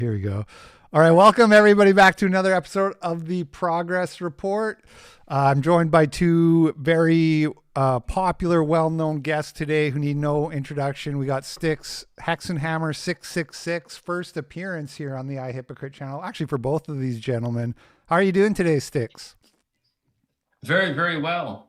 Here we go. All right, welcome everybody back to another episode of the Progress Report. I'm joined by two very popular, well-known guests today who need no introduction. We got Styxhexenhammer666, first appearance here on the iHypocrite channel, actually for both of these gentlemen. How are you doing today, Styx? Very, very well.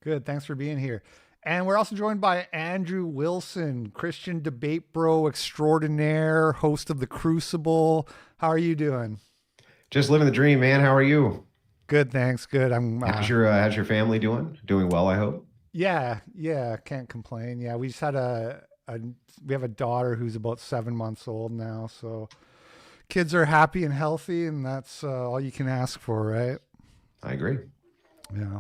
Good, thanks for being here. And we're also joined by Andrew Wilson, Christian debate bro extraordinaire, host of The Crucible. How are you doing? Just living the dream, man. How are you? Good, thanks. Good. How's your family doing? Doing well, I hope. Yeah, can't complain. Yeah, we just had we have a daughter who's about 7 months old now, so kids are happy and healthy, and that's all you can ask for, right? I agree. Yeah.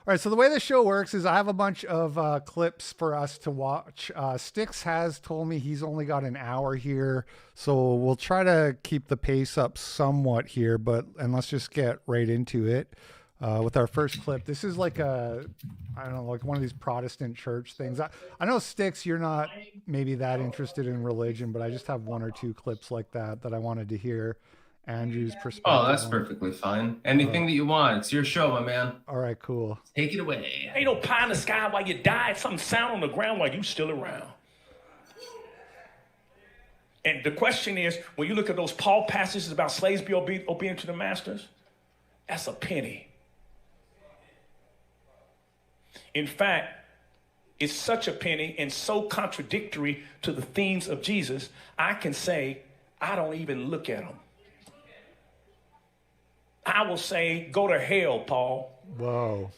All right, so the way the show works is I have a bunch of clips for us to watch. Styx has told me he's only got an hour here, so we'll try to keep the pace up somewhat here, and let's just get right into it with our first clip. This is like I don't know, like one of these Protestant church things. I know, Styx, you're not maybe that interested in religion, but I just have one or two clips like that I wanted to hear Andrew's perspective. Oh, that's perfectly fine. Anything that you want. It's your show, my man. All right, cool. Take it away. Ain't no pie in the sky while you die. Something sound on the ground while you still around. And the question is, when you look at those Paul passages about slaves be obedient to the masters, that's a penny. In fact, it's such a penny and so contradictory to the themes of Jesus, I can say, I don't even look at them. I will say, go to hell, Paul. Whoa.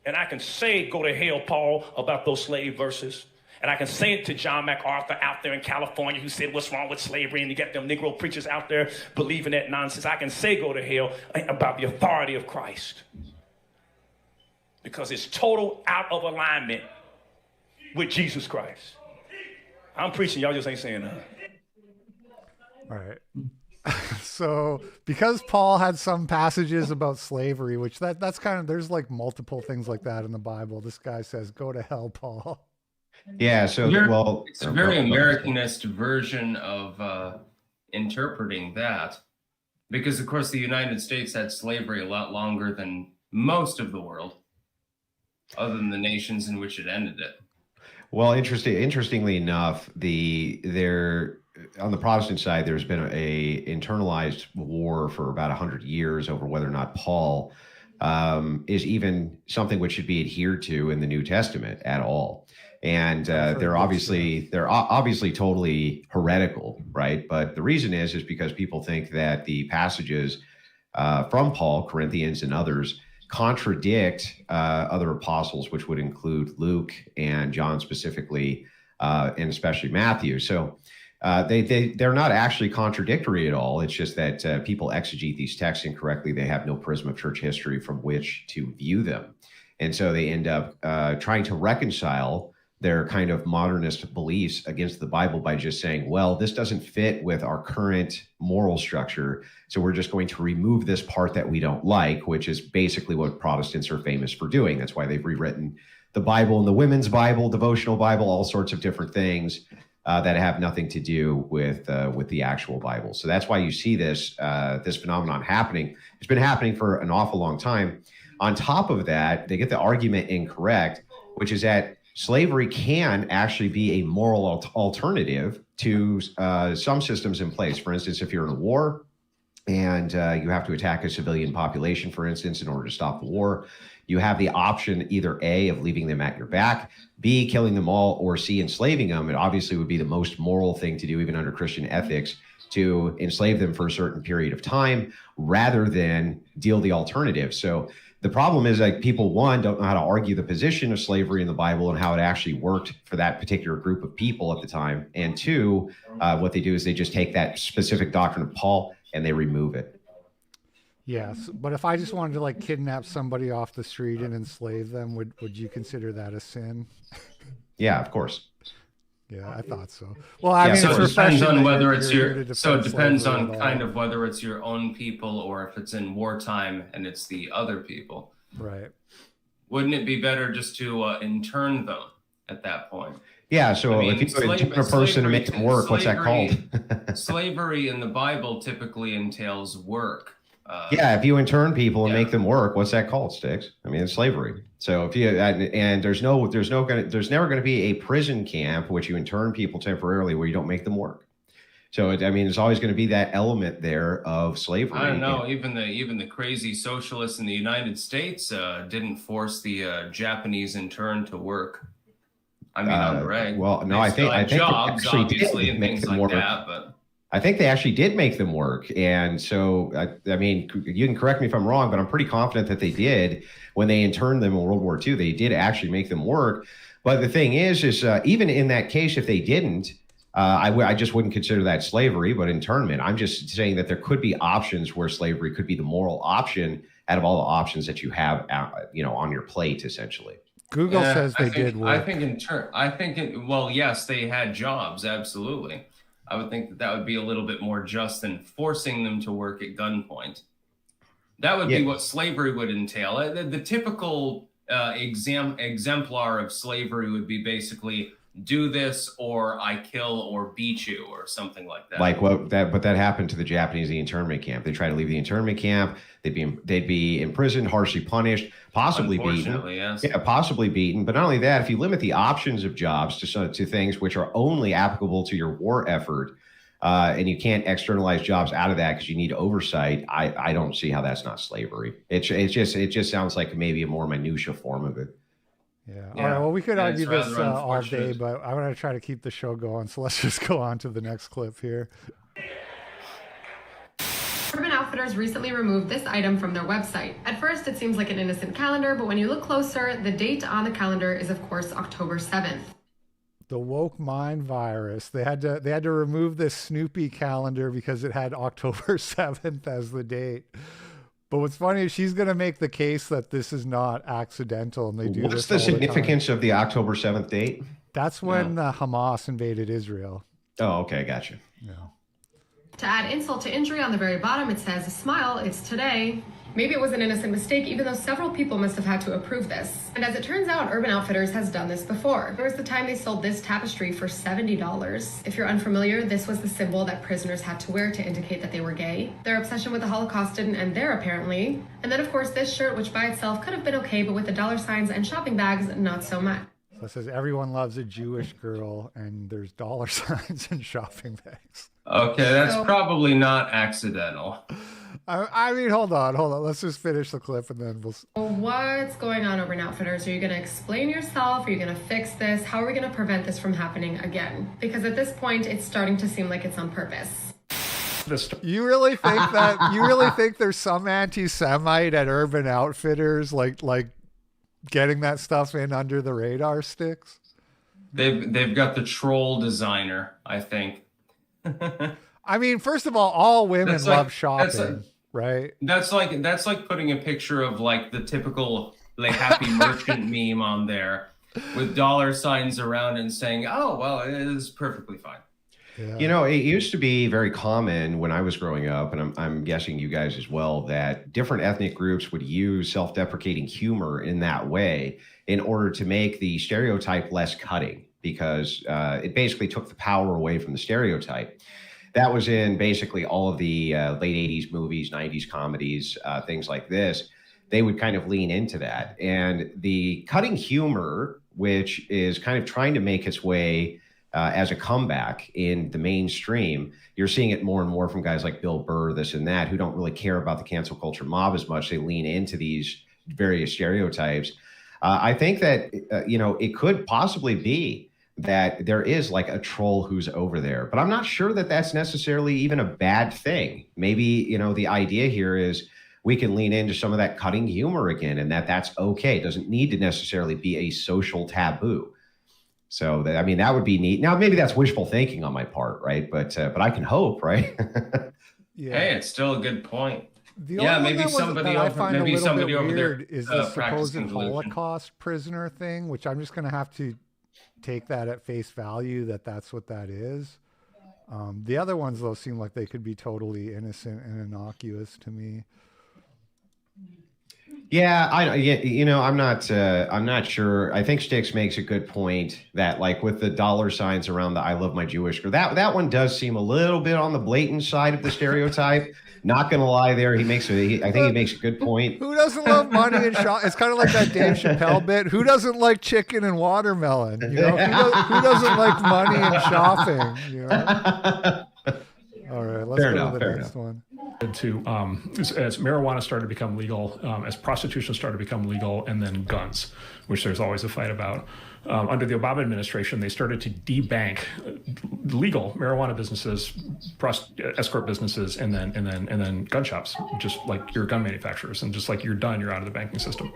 And I can say, go to hell, Paul, about those slave verses. And I can say it to John MacArthur out there in California who said, what's wrong with slavery? And you get them Negro preachers out there believing that nonsense. I can say, go to hell about the authority of Christ. Because it's total out of alignment with Jesus Christ. I'm preaching, y'all just ain't saying nothing. All right. So because Paul had some passages about slavery, which that's kind of, there's like multiple things like that in the Bible. This guy says, go to hell, Paul. Yeah. So, it's a very Americanist version of interpreting that, because of course the United States had slavery a lot longer than most of the world, other than the nations in which it ended it. Well, interestingly enough, on the Protestant side, there's been a internalized war for about 100 years over whether or not Paul is even something which should be adhered to in the New Testament at all. And they're obviously totally heretical, right? But the reason is because people think that the passages from Paul, Corinthians, and others contradict other apostles, which would include Luke and John specifically, and especially Matthew. So they're not actually contradictory at all. It's just that people exegete these texts incorrectly. They have no prism of church history from which to view them. And so they end up trying to reconcile their kind of modernist beliefs against the Bible by just saying, well, this doesn't fit with our current moral structure, so we're just going to remove this part that we don't like, which is basically what Protestants are famous for doing. That's why they've rewritten the Bible and the women's Bible, devotional Bible, all sorts of different things that have nothing to do with the actual Bible. So that's why you see this phenomenon happening. It's been happening for an awful long time. On top of that, they get the argument incorrect, which is that slavery can actually be a moral alternative to some systems in place. For instance, if you're in a war and you have to attack a civilian population, for instance, in order to stop the war, you have the option either A, of leaving them at your back, B, killing them all, or C, enslaving them. It obviously would be the most moral thing to do, even under Christian ethics, to enslave them for a certain period of time rather than deal the alternative. So the problem is, like, people, one, don't know how to argue the position of slavery in the Bible and how it actually worked for that particular group of people at the time. And two, what they do is they just take that specific doctrine of Paul and they remove it. Yes, but if I just wanted to like kidnap somebody off the street and enslave them, would you consider that a sin? Yeah, of course. Yeah, I thought so. Well, I mean, so it's it depends on whether it depends on kind of whether it's your own people or if it's in wartime and it's the other people. Right. Wouldn't it be better just to intern them at that point? Yeah, so I mean, if you turn a person to make them work, what's that called? Slavery in the Bible typically entails work. Yeah, if you intern people and make them work, what's that called, Styx? I mean, it's slavery. So if you and there's never going to be a prison camp which you intern people temporarily where you don't make them work. So I mean, there's always going to be that element there of slavery. I don't know. Even the crazy socialists in the United States didn't force the Japanese intern to work. I mean, on Greg. Well, no, I think jobs, obviously, and things like that, but. I think they actually did make them work. And so, I mean, you can correct me if I'm wrong, but I'm pretty confident that they did when they interned them in World War II. They did actually make them work. But the thing is even in that case, if they didn't, I just wouldn't consider that slavery, but internment. I'm just saying that there could be options where slavery could be the moral option out of all the options that you have, on your plate, essentially. Google says they did work. Well, yes, they had jobs. Absolutely. I would think that would be a little bit more just than forcing them to work at gunpoint. That would be what slavery would entail. The typical exemplar of slavery would be basically do this or I kill or beat you or something like that. But that happened to the Japanese in the internment camp. They try to leave the internment camp. They'd be imprisoned, harshly punished, possibly beaten. Yes. Yeah, possibly beaten. But not only that, if you limit the options of jobs to things which are only applicable to your war effort, and you can't externalize jobs out of that because you need oversight, I don't see how that's not slavery. It just sounds like maybe a more minutia form of it. Yeah. All right. Well, we could argue this all day, but I want to try to keep the show going. So let's just go on to the next clip here. Urban Outfitters recently removed this item from their website. At first, it seems like an innocent calendar, but when you look closer, the date on the calendar is, of course, October 7th. The woke mind virus. They had to remove this Snoopy calendar because it had October 7th as the date. But what's funny is she's going to make the case that this is not accidental, and they do. What's the significance of the October 7th date? That's when Hamas invaded Israel. Oh, okay, gotcha. Yeah. To add insult to injury, on the very bottom it says, "Smile, it's today." Maybe it was an innocent mistake, even though several people must have had to approve this. And as it turns out, Urban Outfitters has done this before. There was the time they sold this tapestry for $70. If you're unfamiliar, this was the symbol that prisoners had to wear to indicate that they were gay. Their obsession with the Holocaust didn't end there, apparently. And then, of course, this shirt, which by itself could have been okay, but with the dollar signs and shopping bags, not so much. So it says everyone loves a Jewish girl, and there's dollar signs and shopping bags. Okay, that's probably not accidental. I mean, hold on. Let's just finish the clip and then we'll... What's going on, Urban Outfitters? Are you going to explain yourself? Are you going to fix this? How are we going to prevent this from happening again? Because at this point, it's starting to seem like it's on purpose. You really think that? You really think there's some anti-Semite at Urban Outfitters, like getting that stuff in under the radar, Styx? They've got the troll designer, I think. I mean, first of all women love shopping, right? That's like putting a picture of like the typical like happy merchant meme on there with dollar signs around and saying, "Oh, well, it is perfectly fine." Yeah. You know, it used to be very common when I was growing up, and I'm guessing you guys as well, that different ethnic groups would use self-deprecating humor in that way in order to make the stereotype less cutting, because it basically took the power away from the stereotype. That was in basically all of the late 80s movies, 90s comedies, things like this. They would kind of lean into that. And the cutting humor, which is kind of trying to make its way as a comeback in the mainstream, you're seeing it more and more from guys like Bill Burr, this and that, who don't really care about the cancel culture mob as much. They lean into these various stereotypes. I think that, it could possibly be that there is like a troll who's over there, but I'm not sure that that's necessarily even a bad thing. Maybe, the idea here is we can lean into some of that cutting humor again, and that's okay. It doesn't need to necessarily be a social taboo. So that would be neat. Now, maybe that's wishful thinking on my part, right? But I can hope, right? Yeah. Hey, it's still a good point. Maybe somebody over there is the supposed Holocaust prisoner thing, which I'm just going to have to take that at face value that's what that is. The other ones, though, seem like they could be totally innocent and innocuous to me. Yeah, I'm not sure. I think Styx makes a good point that, like, with the dollar signs around the "I love my Jewish girl," that one does seem a little bit on the blatant side of the stereotype. Not gonna lie, there I think he makes a good point. Who doesn't love money and shop? It's kind of like that Dave Chappelle bit. Who doesn't like chicken and watermelon? You know, who doesn't like money and shopping? You know. All right, let's go to the next one. As marijuana started to become legal, as prostitution started to become legal, and then guns, which there's always a fight about. Under the Obama administration, they started to debank legal marijuana businesses, escort businesses, and then gun shops, just like your gun manufacturers, and just like you're done, you're out of the banking system.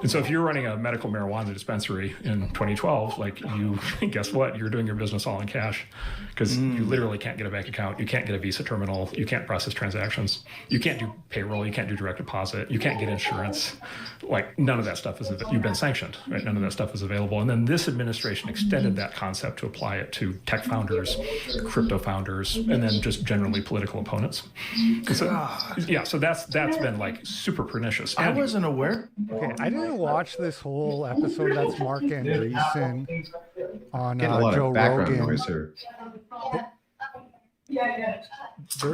And so if you're running a medical marijuana dispensary in 2012, like, you, guess what? You're doing your business all in cash, because you literally can't get a bank account. You can't get a Visa terminal. You can't process transactions. You can't do payroll. You can't do direct deposit. You can't get insurance. Like, none of that stuff is, you've been sanctioned, right? None of that stuff is available. And then this administration extended that concept to apply it to tech founders, crypto founders, and then just generally political opponents. So, yeah, so that's been, like, super pernicious. I wasn't aware. Okay, I didn't watch this whole episode. That's Mark Andreessen on Joe Rogan. Noise here.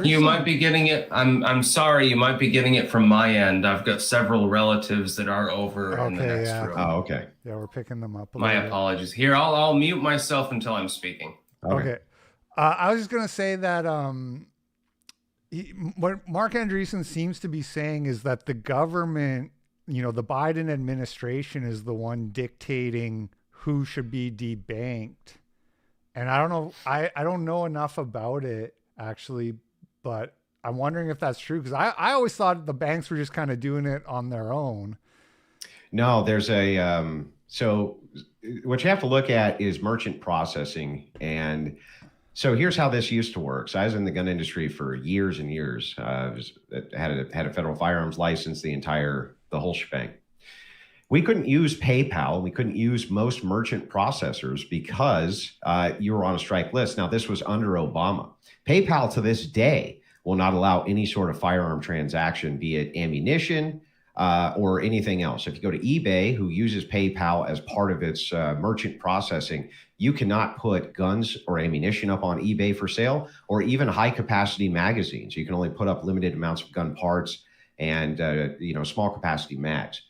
You might be getting it. I'm sorry. You might be getting it from my end. I've got several relatives that are over in the next room. Oh, okay. Yeah, we're picking them up. My apologies. Here, I'll mute myself until I'm speaking. Okay. I was just gonna say that what Mark Andreessen seems to be saying is that the government, the Biden administration, is the one dictating who should be debanked. And I don't know, I don't know enough about it, actually, but I'm wondering if that's true, because I always thought the banks were just kind of doing it on their own. No, there's so what you have to look at is merchant processing. And so here's how this used to work. So I was in the gun industry for years and years. Had a federal firearms license, the whole shebang. We couldn't use PayPal. We couldn't use most merchant processors because you were on a strike list. Now, this was under Obama. PayPal to this day will not allow any sort of firearm transaction, be it ammunition or anything else. If you go to eBay, who uses PayPal as part of its merchant processing, you cannot put guns or ammunition up on eBay for sale, or even high capacity magazines. You can only put up limited amounts of gun parts and small capacity mags.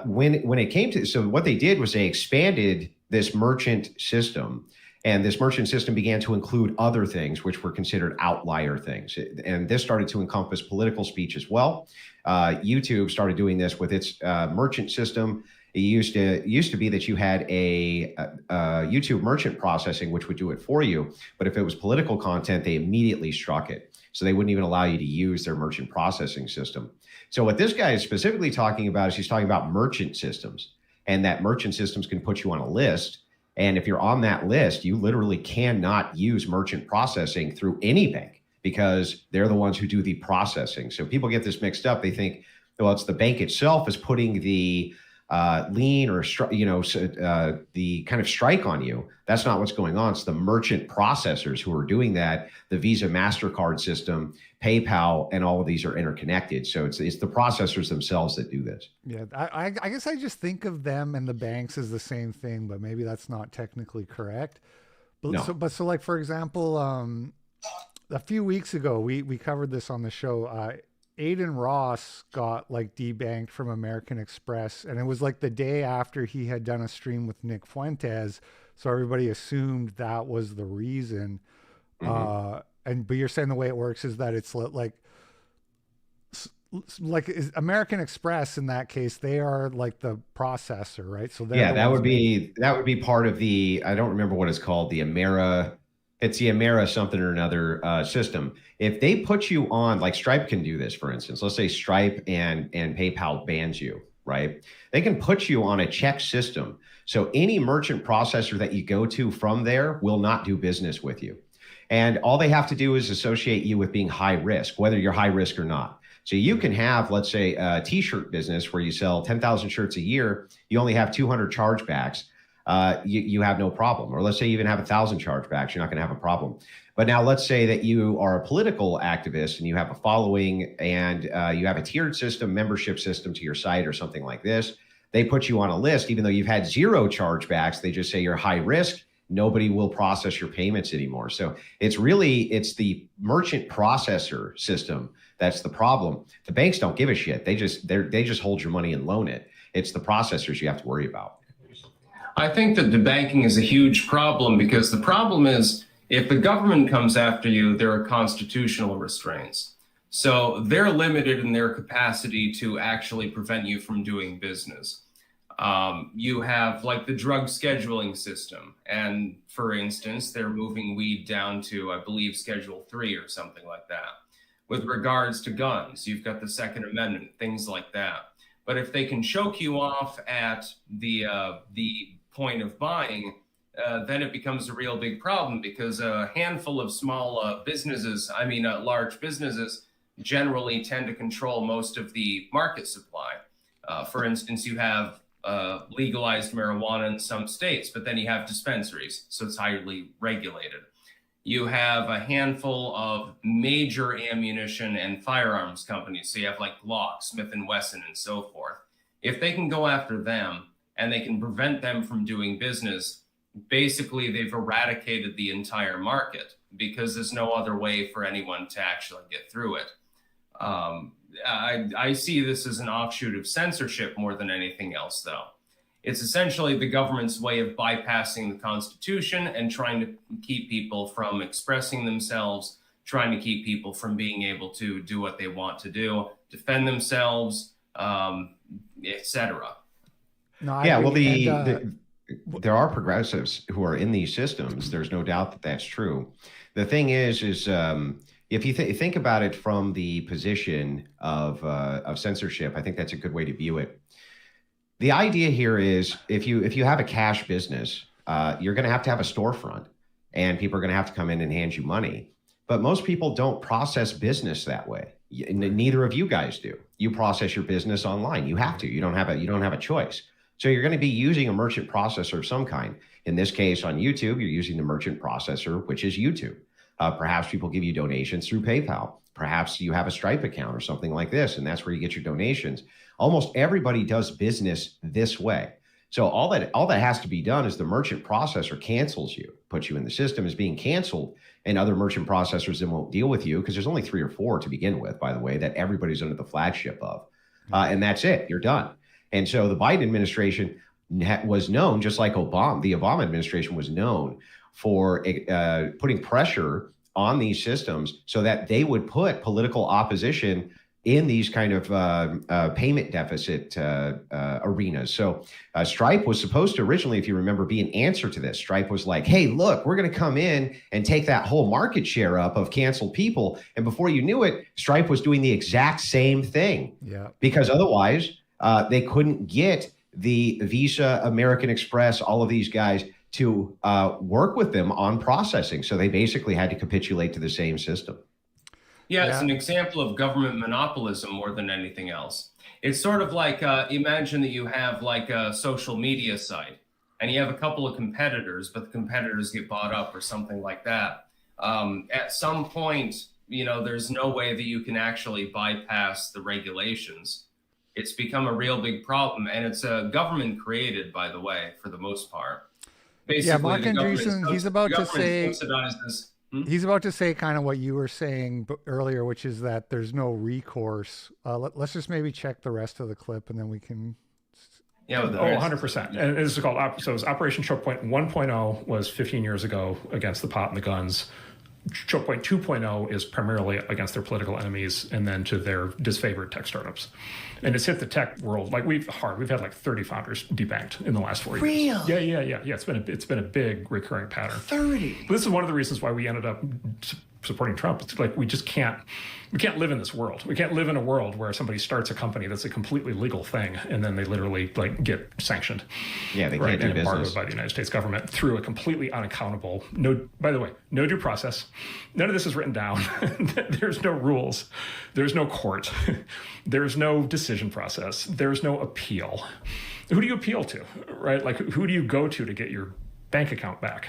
When it came to, so what they did was they expanded this merchant system, and this merchant system began to include other things which were considered outlier things. And this started to encompass political speech as well. YouTube started doing this with its merchant system. It used to be that you had a YouTube merchant processing, which would do it for you. But if it was political content, they immediately struck it. So they wouldn't even allow you to use their merchant processing system. So what this guy is specifically talking about is he's talking about merchant systems, and that merchant systems can put you on a list. And if you're on that list, you literally cannot use merchant processing through any bank because they're the ones who do the processing. So people get this mixed up. They think, well, it's the bank itself is putting the lien or the kind of strike on you. That's not what's going on. It's the merchant processors who are doing that. The Visa, MasterCard system, PayPal, and all of these are interconnected. So it's the processors themselves that do this. Yeah, I guess I just think of them and the banks as the same thing, but maybe that's not technically correct. But No. so like, for example, a few weeks ago, we covered this on the show. Aiden Ross got like debanked from American Express, and it was like the day after he had done a stream with Nick Fuentes, so everybody assumed that was the reason. Mm-hmm. But you're saying the way it works is that it's like is American Express in that case, they are like the processor, right? So that would be part of the, I don't remember what it's called, the it's the Amera something or another system. If they put you on, like Stripe can do this, for instance. Let's say Stripe and PayPal bans you, right? They can put you on a check system. So any merchant processor that you go to from there will not do business with you. And all they have to do is associate you with being high risk, whether you're high risk or not. So you can have, let's say, a t-shirt business where you sell 10,000 shirts a year. You only have 200 chargebacks. you have no problem. Or let's say you even have 1,000 chargebacks, you're not going to have a problem. But now let's say that you are a political activist and you have a following and you have a tiered system, membership system to your site or something like this. They put you on a list, even though you've had 0 chargebacks. They just say you're high risk. Nobody will process your payments anymore. So it's the merchant processor system that's the problem. The banks don't give a shit. They just hold your money and loan it. It's the processors you have to worry about. I think that debanking is a huge problem, because the problem is, if the government comes after you, there are constitutional restraints. So they're limited in their capacity to actually prevent you from doing business. You have like the drug scheduling system. And for instance, they're moving weed down to, I believe, Schedule 3 or something like that. With regards to guns, you've got the Second Amendment, things like that. But if they can choke you off at the point of buying, then it becomes a real big problem, because a handful of small large businesses generally tend to control most of the market supply. For instance, you have legalized marijuana in some states, but then you have dispensaries, so it's highly regulated. You have a handful of major ammunition and firearms companies. So you have like Glock, Smith & Wesson, and so forth. If they can go after them and they can prevent them from doing business, basically they've eradicated the entire market, because there's no other way for anyone to actually get through it. I see this as an offshoot of censorship more than anything else, though. It's essentially the government's way of bypassing the Constitution and trying to keep people from expressing themselves, trying to keep people from being able to do what they want to do, defend themselves, etc. No, yeah, well, there are progressives who are in these systems. There's no doubt that that's true. The thing is if you think about it from the position of censorship, I think that's a good way to view it. The idea here is if you have a cash business, you're going to have a storefront, and people are going to have to come in and hand you money. But most people don't process business that way. Neither of you guys do. You process your business online. You have to. You don't have a choice. So you're going to be using a merchant processor of some kind. In this case, on YouTube, you're using the merchant processor, which is YouTube. Perhaps people give you donations through PayPal. Perhaps you have a Stripe account or something like this, and that's where you get your donations. Almost everybody does business this way. So all that has to be done is the merchant processor cancels you, puts you in the system as being canceled, and other merchant processors then won't deal with you, because there's only 3 or 4 to begin with, by the way, that everybody's under the flagship of. And that's it. You're done. And so the Biden administration was known, just like the Obama administration was known for putting pressure on these systems so that they would put political opposition in these kind of payment deficit arenas. So Stripe was supposed to originally, if you remember, be an answer to this. Stripe was like, hey, look, we're going to come in and take that whole market share up of canceled people. And before you knew it, Stripe was doing the exact same thing. Yeah. Because otherwise they couldn't get the Visa, American Express, all of these guys to work with them on processing. So they basically had to capitulate to the same system. Yeah, it's an example of government monopolism more than anything else. It's sort of like, imagine that you have like a social media site and you have a couple of competitors, but the competitors get bought up or something like that. At some point, there's no way that you can actually bypass the regulations. It's become a real big problem, and it's government created, by the way, for the most part. Basically, Mark Andreessen, he's about to say subsidizes. He's about to say kind of what you were saying earlier, which is that there's no recourse. Let's just maybe check the rest of the clip, and then we can. Yeah, 100%. And this is called Operation Choke Point 1.0 was 15 years ago against the pot and the guns. Choke Point 2.0 is primarily against their political enemies and then to their disfavored tech startups. And it's hit the tech world like we've had like 30 founders debanked in the last 4 years. Real? Yeah. It's been a big recurring pattern. 30. This is one of the reasons why we ended up supporting Trump. It's like we can't live in this world. We can't live in a world where somebody starts a company that's a completely legal thing and then they literally like get sanctioned. Yeah, they can't do and embargoed business by the United States government through a completely unaccountable. By the way, no due process. None of this is written down. There's no rules. There's no court. There's no decision process. There's no appeal. Who do you appeal to, right? Like, who do you go to get your bank account back?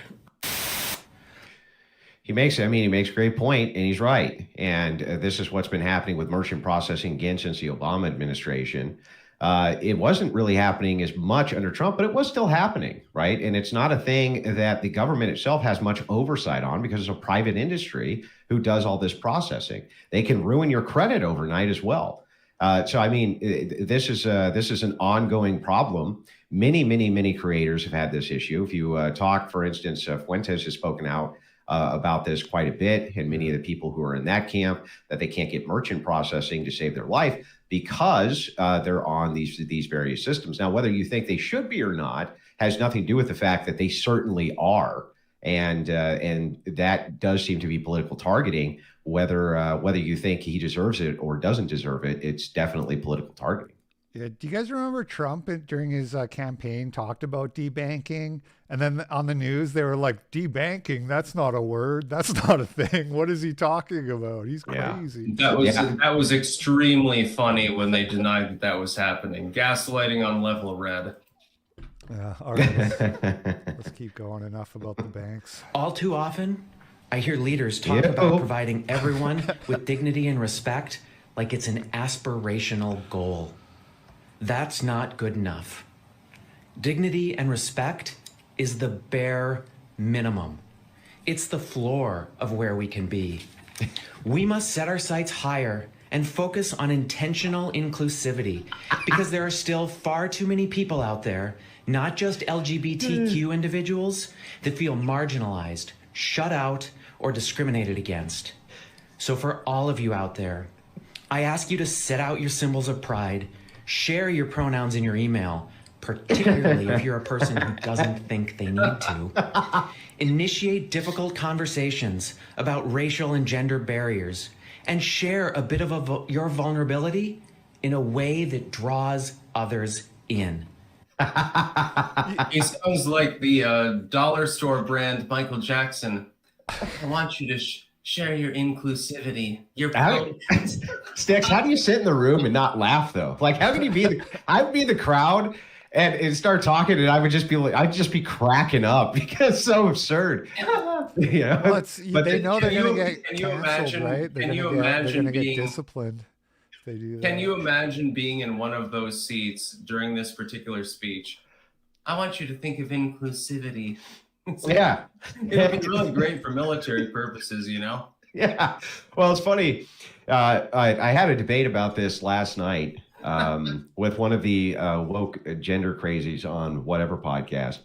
He makes a great point, and he's right. And this is what's been happening with merchant processing again since the Obama administration. It wasn't really happening as much under Trump, but it was still happening, right? And it's not a thing that the government itself has much oversight on because it's a private industry who does all this processing. They can ruin your credit overnight as well. So, I mean, this is an ongoing problem. Many creators have had this issue. If you talk, for instance, Fuentes has spoken out about this quite a bit, and many of the people who are in that camp, that they can't get merchant processing to save their life because they're on these various systems. Now, whether you think they should be or not has nothing to do with the fact that they certainly are, and that does seem to be political targeting. Whether you think he deserves it or doesn't deserve it, it's definitely political targeting. Yeah. Do you guys remember Trump during his campaign talked about debanking? And then on the news, they were like, debanking, that's not a word. That's not a thing. What is he talking about? He's crazy. That was extremely funny when they denied that was happening. Gaslighting on level red. Yeah. All right. Let's keep going. Enough about the banks. All too often, I hear leaders talk about providing everyone with dignity and respect like it's an aspirational goal. That's not good enough. Dignity and respect is the bare minimum. It's the floor of where we can be. We must set our sights higher and focus on intentional inclusivity because there are still far too many people out there, not just LGBTQ individuals, that feel marginalized, shut out, or discriminated against. So for all of you out there, I ask you to set out your symbols of pride, share your pronouns in your email, particularly if you're a person who doesn't think they need to. Initiate difficult conversations about racial and gender barriers, and share a bit of your vulnerability in a way that draws others in. He sounds like the dollar store brand Michael Jackson. I want you to share your inclusivity. Your Styx, how do you sit in the room and not laugh though? Like, how can you be? I'd be the crowd and start talking, and I'd just be cracking up because it's so absurd. Yeah, well, they know they're going to get canceled, right? They're going to get disciplined if they do that. Can you imagine being in one of those seats during this particular speech? I want you to think of inclusivity. Yeah. It'd be really great for military purposes, you know? Yeah. Well, it's funny. I had a debate about this last night with one of the woke gender crazies on whatever podcast.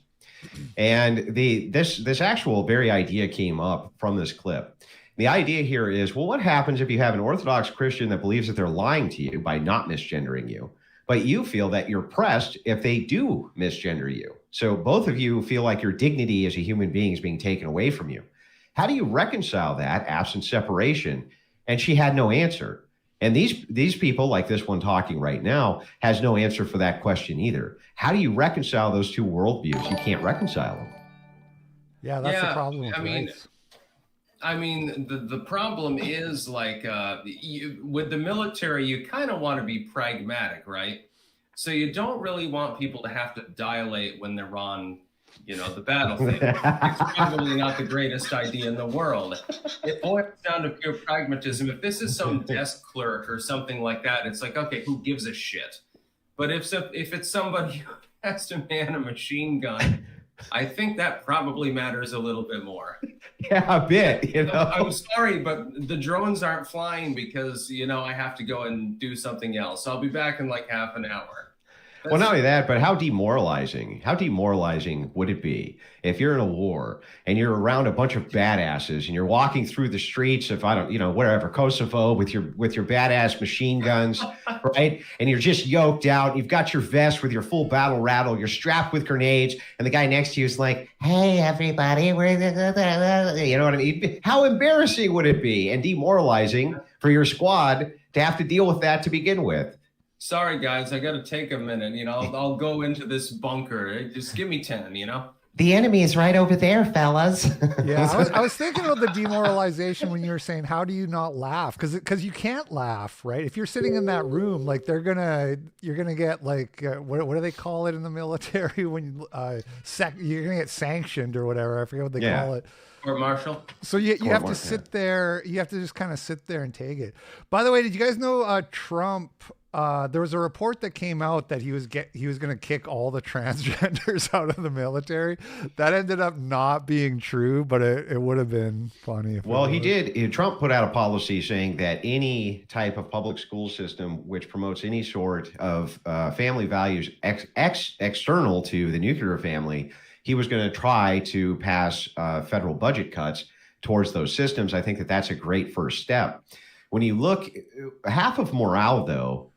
And this actual very idea came up from this clip. The idea here is, well, what happens if you have an Orthodox Christian that believes that they're lying to you by not misgendering you, but you feel that you're pressed if they do misgender you? So both of you feel like your dignity as a human being is being taken away from you. How do you reconcile that absent separation? And she had no answer. And these people, like this one talking right now, has no answer for that question either. How do you reconcile those two worldviews? You can't reconcile them. Yeah, that's the problem with race. I mean, the problem is like with the military, you kind of want to be pragmatic, right? So you don't really want people to have to dilate when they're on, the battlefield. It's probably not the greatest idea in the world. It boils down to pure pragmatism. If this is some desk clerk or something like that, it's like, okay, who gives a shit? But if it's somebody who has to man a machine gun, I think that probably matters a little bit more. Yeah, a bit, I'm sorry, but the drones aren't flying because, I have to go and do something else. I'll be back in like half an hour. Well, not only that, but how demoralizing would it be if you're in a war and you're around a bunch of badasses and you're walking through the streets of, wherever, Kosovo with your badass machine guns, right? And you're just yoked out. You've got your vest with your full battle rattle. You're strapped with grenades. And the guy next to you is like, hey, everybody. You know what I mean? How embarrassing would it be and demoralizing for your squad to have to deal with that to begin with? Sorry, guys, I got to take a minute. I'll go into this bunker. Just give me 10, The enemy is right over there, fellas. Yeah, I was thinking of the demoralization when you were saying, how do you not laugh? Because you can't laugh, right? If you're sitting in that room, like you're gonna get like what do they call it in the military when you're gonna get sanctioned or whatever. I forget what they call it. Court martial. So you have to sit there. You have to just kind of sit there and take it. By the way, did you guys know Trump? There was a report that came out that he was going to kick all the transgenders out of the military. That ended up not being true, but it would have been funny. Well, he did. Trump put out a policy saying that any type of public school system which promotes any sort of family values external to the nuclear family, he was going to try to pass federal budget cuts towards those systems. I think that that's a great first step. When you look, half of morale, though,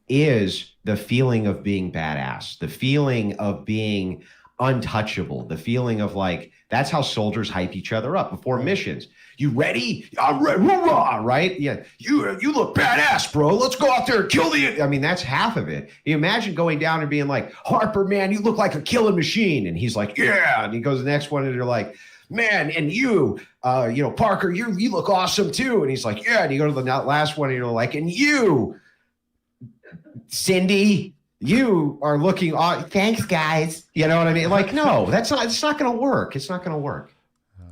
is the feeling of being badass, the feeling of being untouchable, the feeling of like, that's how soldiers hype each other up before missions. You ready? I'm ready. Hoorah! Right? Yeah. You look badass, bro. Let's go out there and kill I mean, that's half of it. You imagine going down and being like, Harper, man, you look like a killing machine. And he's like, yeah. And he goes to the next one and you're like, man, and you, Parker, you look awesome too. And he's like, yeah. And you go to the last one and you're like, and you, Cindy, you are looking thanks, guys. You know what I mean? Like, no, it's not going to work. It's not going to work.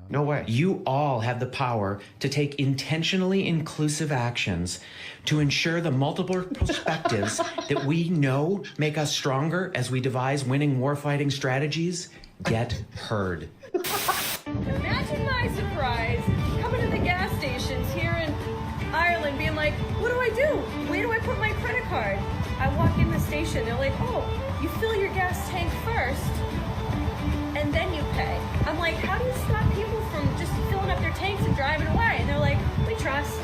No way. You all have the power to take intentionally inclusive actions to ensure the multiple perspectives that we know make us stronger as we devise winning warfighting strategies get heard. Imagine my surprise coming to the gas stations here in Ireland being like, what do I do? Where do I put my credit card? I walk in the station, they're like, oh, you fill your gas tank first and then you pay. I'm like, how do you stop people from just filling up their tanks and driving away? And they're like, we trust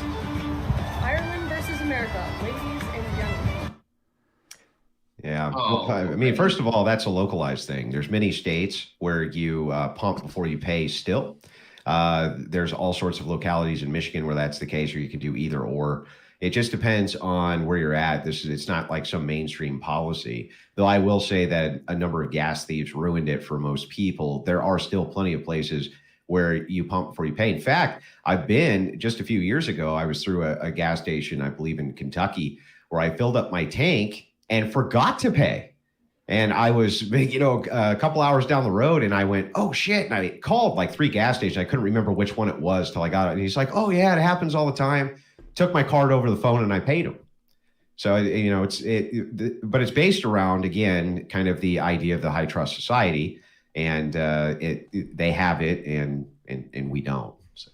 Ireland versus America, ladies and gentlemen. Yeah. Well, I mean, first of all, that's a localized thing. There's many states where you pump before you pay still. There's all sorts of localities in Michigan where that's the case, or you can do either or. It just depends on where you're at. It's not like some mainstream policy, though I will say that a number of gas thieves ruined it for most people. There are still plenty of places where you pump before you pay. In fact, I've been just a few years ago, I was through a gas station, I believe in Kentucky, where I filled up my tank and forgot to pay. And I was, a couple hours down the road and I went, oh shit. And I called like 3 gas stations. I couldn't remember which one it was till I got it. And he's like, oh yeah, it happens all the time. Took my card over the phone and I paid him. So, but it's based around, again, kind of the idea of the high trust society, and they have it and we don't. So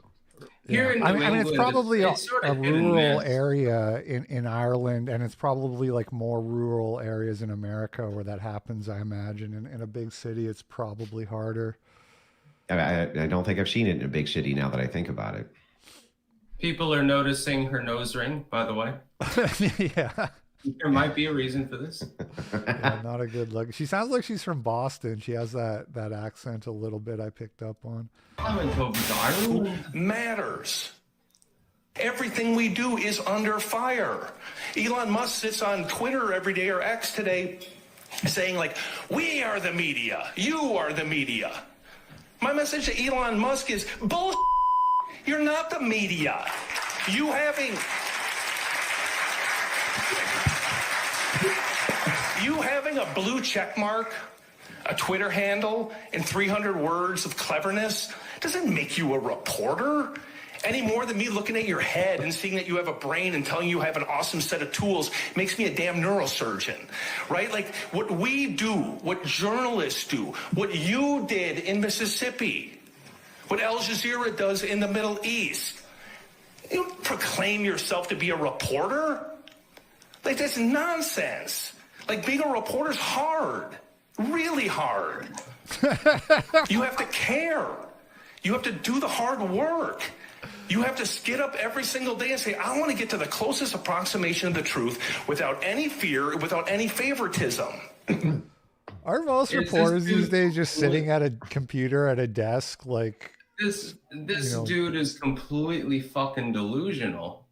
here in New England, it's probably it's sort of a rural area in Ireland, and it's probably like more rural areas in America where that happens, I imagine. In a big city, it's probably harder. I don't think I've seen it in a big city now that I think about it. People are noticing her nose ring, by the way. Yeah. There might be a reason for this. Yeah, not a good look. She sounds like she's from Boston. She has that accent a little bit I picked up on. I went over to Ireland. Matters. Everything we do is under fire. Elon Musk sits on Twitter every day, or X today, saying like, we are the media. You are the media. My message to Elon Musk is bullshit. You're not the media. You having a blue check mark, a Twitter handle, and 300 words of cleverness doesn't make you a reporter any more than me looking at your head and seeing that you have a brain and telling you have an awesome set of tools makes me a damn neurosurgeon, right? Like what we do, what journalists do, what you did in Mississippi, what Al Jazeera does in the Middle East. You don't proclaim yourself to be a reporter. Like, that's nonsense. Like, being a reporter's hard, really hard. You have to care. You have to do the hard work. You have to get up every single day and say, I want to get to the closest approximation of the truth without any fear, without any favoritism. Are most reporters these days just sitting at a computer at a desk like... This dude is completely fucking delusional.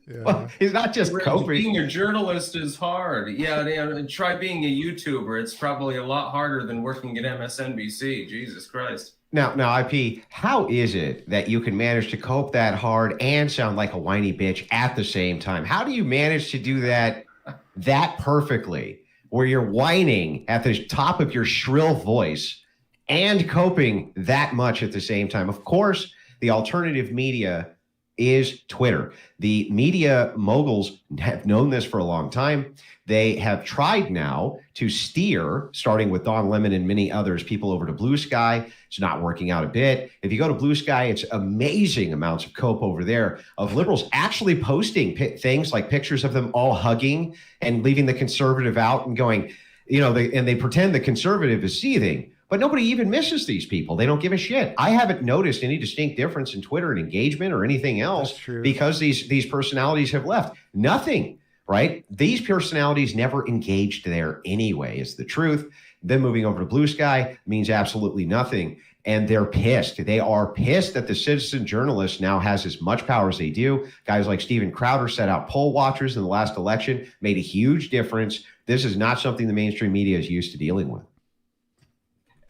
Yeah. Well, he's not just coping. Being a journalist is hard. Yeah, try being a YouTuber. It's probably a lot harder than working at MSNBC. Jesus Christ. Now, IP, how is it that you can manage to cope that hard and sound like a whiny bitch at the same time? How do you manage to do that perfectly, where you're whining at the top of your shrill voice and coping that much at the same time? Of course, the alternative media is Twitter. The media moguls have known this for a long time. They have tried now to steer, starting with Don Lemon and many others, people over to Blue Sky. It's not working out a bit. If you go to Blue Sky, it's amazing amounts of cope over there of liberals actually posting things like pictures of them all hugging and leaving the conservative out and going, and they pretend the conservative is seething. But nobody even misses these people. They don't give a shit. I haven't noticed any distinct difference in Twitter and engagement or anything else because these personalities have left. Nothing, right? These personalities never engaged there anyway, is the truth. Them moving over to Blue Sky means absolutely nothing. And they're pissed. They are pissed that the citizen journalist now has as much power as they do. Guys like Steven Crowder set out poll watchers in the last election, made a huge difference. This is not something the mainstream media is used to dealing with.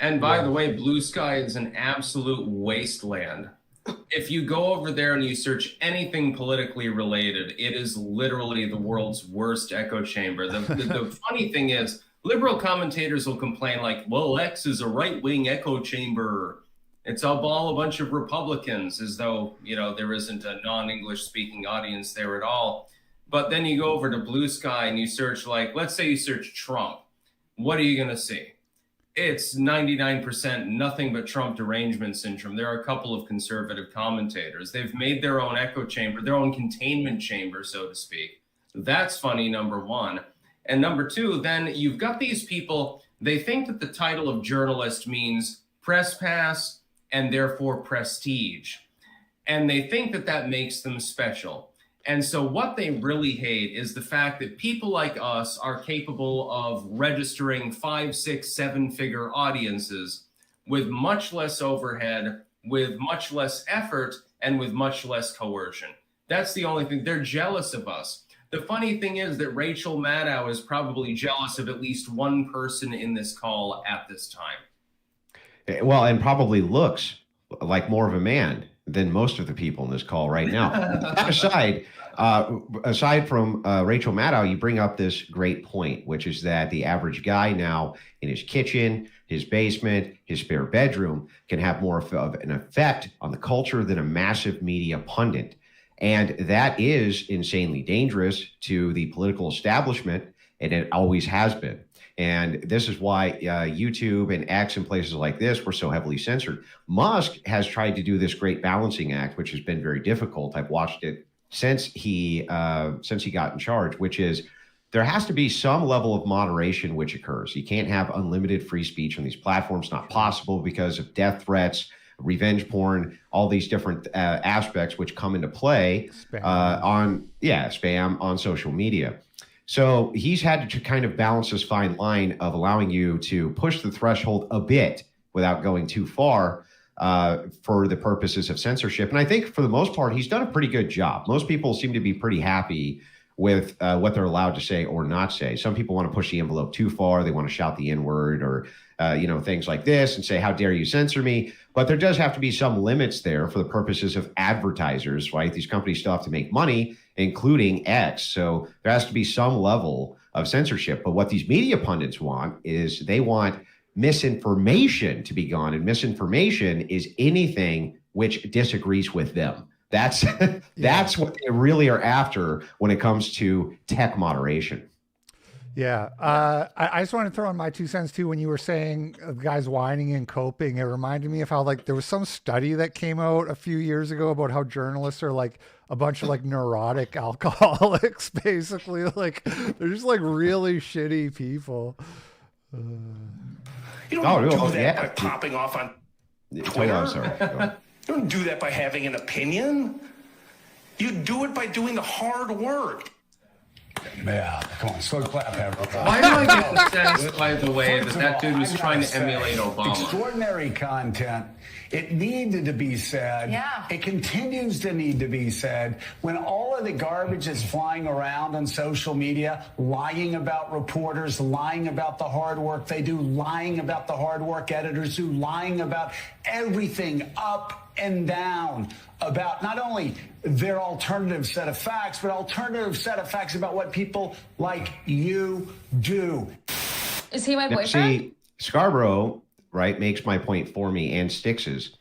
And by the way, Blue Sky is an absolute wasteland. If you go over there and you search anything politically related, it is literally the world's worst echo chamber. The funny thing is, liberal commentators will complain like, well, X is a right-wing echo chamber. It's all a bunch of Republicans, as though, there isn't a non-English speaking audience there at all. But then you go over to Blue Sky and you search, like, let's say you search Trump. What are you going to see? It's 99% nothing but Trump derangement syndrome. There are a couple of conservative commentators. They've made their own echo chamber, their own containment chamber, so to speak. That's funny, number one. And number two, then you've got these people, they think that the title of journalist means press pass and therefore prestige. And they think that that makes them special. And so what they really hate is the fact that people like us are capable of registering 5, 6, 7-figure audiences with much less overhead, with much less effort, and with much less coercion. That's the only thing. They're jealous of us. The funny thing is that Rachel Maddow is probably jealous of at least one person in this call at this time. Well, and probably looks like more of a man than most of the people in this call right now. That aside from Rachel Maddow, you bring up this great point, which is that the average guy now in his kitchen, his basement, his spare bedroom can have more of an effect on the culture than a massive media pundit. And that is insanely dangerous to the political establishment, and it always has been. And this is why YouTube and X and places like this were so heavily censored. Musk has tried to do this great balancing act, which has been very difficult. I've watched it since he got in charge, which is there has to be some level of moderation which occurs. You can't have unlimited free speech on these platforms. Not possible because of death threats, revenge porn, all these different aspects which come into play spam on social media. So he's had to kind of balance this fine line of allowing you to push the threshold a bit without going too far for the purposes of censorship. And I think for the most part, he's done a pretty good job. Most people seem to be pretty happy with what they're allowed to say or not say. Some people want to push the envelope too far. They want to shout the N-word or things like this and say, how dare you censor me? But there does have to be some limits there for the purposes of advertisers, right? These companies still have to make money, including X. So there has to be some level of censorship. But what these media pundits want is they want misinformation to be gone. And misinformation is anything which disagrees with them. That's what they really are after when it comes to tech moderation. Yeah. I just want to throw in my 2 cents too. When you were saying guys whining and coping, it reminded me of how like there was some study that came out a few years ago about how journalists are like a bunch of like neurotic alcoholics, basically. Like they're just like really shitty people. You don't do that by popping off on Twitter. I'm sorry. You don't do that by having an opinion. You do it by doing the hard work. Yeah, come on, slow clap, everyone. Why do I get the sense, by the way, that dude was trying to emulate Obama? Extraordinary content. It needed to be said. Yeah. It continues to need to be said. When all of the garbage is flying around on social media, lying about reporters, lying about the hard work they do, lying about the hard work editors do, lying about everything up and down, about not only their alternative set of facts, but alternative set of facts about what people like you do. Is he my boyfriend? See, Scarborough, right, makes my point for me and Styx's.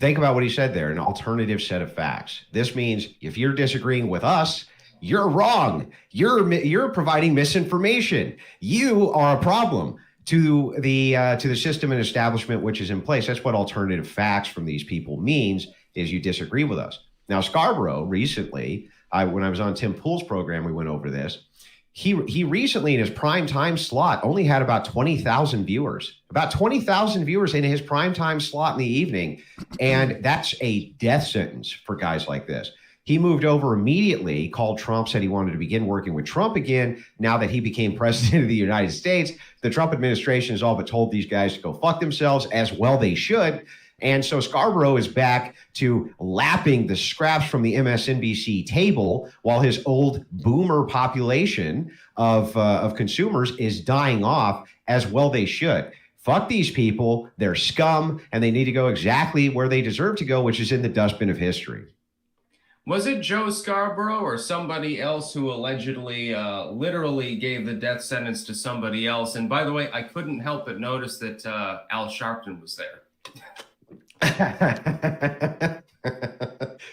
Think about what he said there, an alternative set of facts. This means if you're disagreeing with us, you're wrong. You're providing misinformation. You are a problem to the system and establishment which is in place. That's what alternative facts from these people means, is you disagree with us. Now, Scarborough recently, when I was on Tim Pool's program, we went over this. He recently in his prime time slot only had about 20,000 viewers, in his prime time slot in the evening. And that's a death sentence for guys like this. He moved over immediately, called Trump, said he wanted to begin working with Trump again. Now that he became president of the United States, the Trump administration has all but told these guys to go fuck themselves, as well they should. And so Scarborough is back to lapping the scraps from the MSNBC table while his old boomer population of consumers is dying off, as well they should. Fuck these people. They're scum, and they need to go exactly where they deserve to go, which is in the dustbin of history. Was it Joe Scarborough or somebody else who allegedly literally gave the death sentence to somebody else? And by the way, I couldn't help but notice that Al Sharpton was there.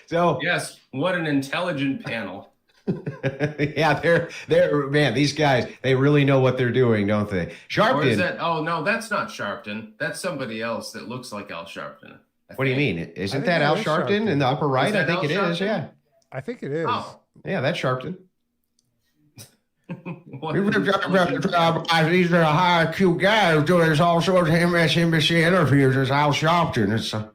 So yes, what an intelligent panel. Yeah, they're man, these guys, they really know what they're doing, don't they? Sharpton. Or is that, oh no, that's not Sharpton. That's somebody else that looks like Al Sharpton. What do you mean? Isn't that Al Sharpton in the upper right? I think it is, yeah. I think it is. Oh. Yeah, that's Sharpton. These are high IQ guys doing all sorts of MSNBC interviews. It's Al Sharpton.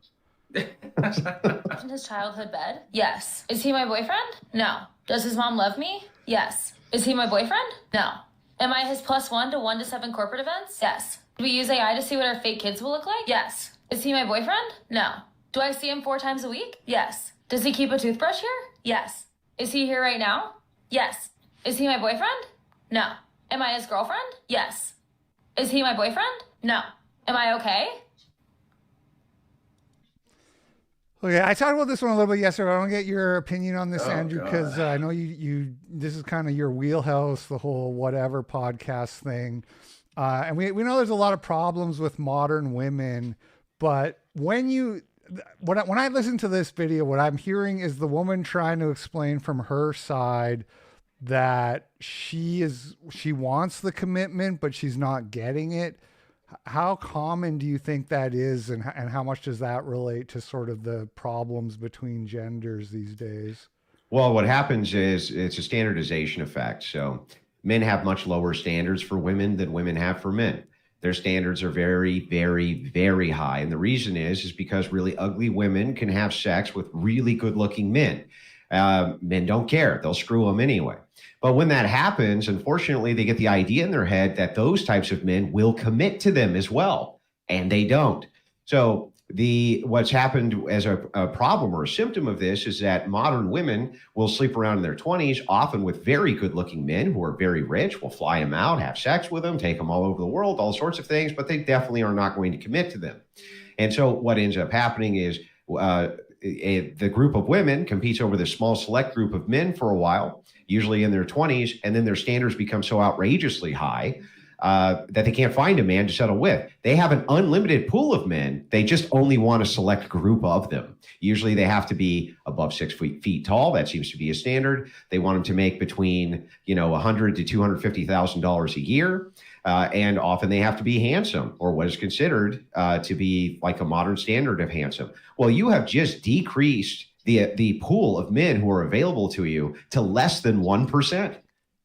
In his childhood bed? Yes. Is he my boyfriend? No. Does his mom love me? Yes. Is he my boyfriend? No. Am I his +1 to 1 to 7 corporate events? Yes. Do we use AI to see what our fake kids will look like? Yes. Is he my boyfriend? No. Do I see him 4 times a week? Yes. Does he keep a toothbrush here? Yes. Is he here right now? Yes. Is he my boyfriend? No. Am I his girlfriend? Yes. Is he my boyfriend? No. Am I okay? Okay, I talked about this one a little bit yesterday. I want to get your opinion on this, Andrew, because I know you this is kind of your wheelhouse, the whole whatever podcast thing. And we know there's a lot of problems with modern women, but when I listen to this video, what I'm hearing is the woman trying to explain from her side that she wants the commitment, but she's not getting it. How common do you think that is, and how much does that relate to sort of the problems between genders these days? Well, what happens is it's a standardization effect. So men have much lower standards for women than women have for men. Their standards are very, very, very high. And the reason is because really ugly women can have sex with really good-looking men. Men don't care. They'll screw them anyway. But when that happens, unfortunately, they get the idea in their head that those types of men will commit to them as well, and they don't. So what's happened as a problem or a symptom of this is that modern women will sleep around in their 20s, often with very good-looking men who are very rich, will fly them out, have sex with them, take them all over the world, all sorts of things, but they definitely are not going to commit to them. And so what ends up happening is the group of women competes over this small select group of men for a while, usually in their 20s, and then their standards become so outrageously high that they can't find a man to settle with. They have an unlimited pool of men. They just only want a select group of them. Usually they have to be above 6 feet tall. That seems to be a standard. They want them to make between, $100,000 to $250,000 a year. And often they have to be handsome, or what is considered to be like a modern standard of handsome. Well, you have just decreased the pool of men who are available to you to less than 1%.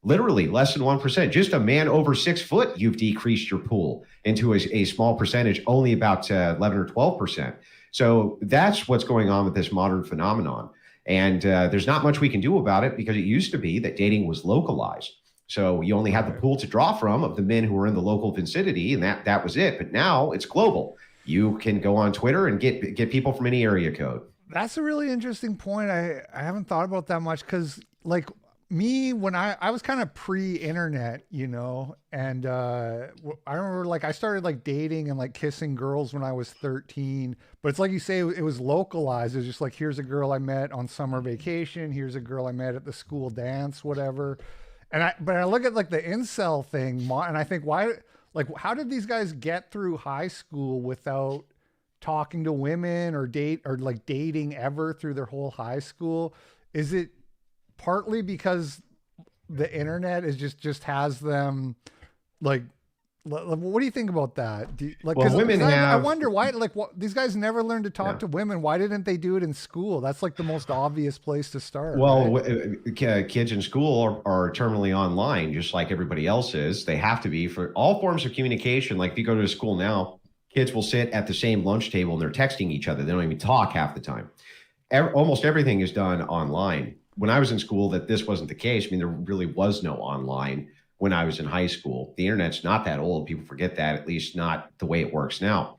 Literally less than 1%. Just a man over 6 foot, you've decreased your pool into a small percentage, only about 11 or 12%. So that's what's going on with this modern phenomenon. And there's not much we can do about it, because it used to be that dating was localized. So you only had the pool to draw from of the men who were in the local vicinity, and that was it. But now it's global. You can go on Twitter and get people from any area code. That's a really interesting point. I haven't thought about that much, because like me, when I was kind of pre-internet, and I remember like I started like dating and like kissing girls when I was 13, but it's like you say, it was localized. It was just like, here's a girl I met on summer vacation. Here's a girl I met at the school dance, whatever. But I look at like the incel thing, and I think, how did these guys get through high school without talking to women or dating ever through their whole high school? Is it partly because the internet is just has them like, what do you think about that? I wonder why, these guys never learned to talk to women. Why didn't they do it in school? That's like the most obvious place to start. Well, right? Kids in school are terminally online, just like everybody else is. They have to be for all forms of communication. Like if you go to a school now, kids will sit at the same lunch table and they're texting each other. They don't even talk half the time. Almost everything is done online. When I was in school, this wasn't the case. I mean, there really was no online when I was in high school. The internet's not that old. People forget that, at least not the way it works now.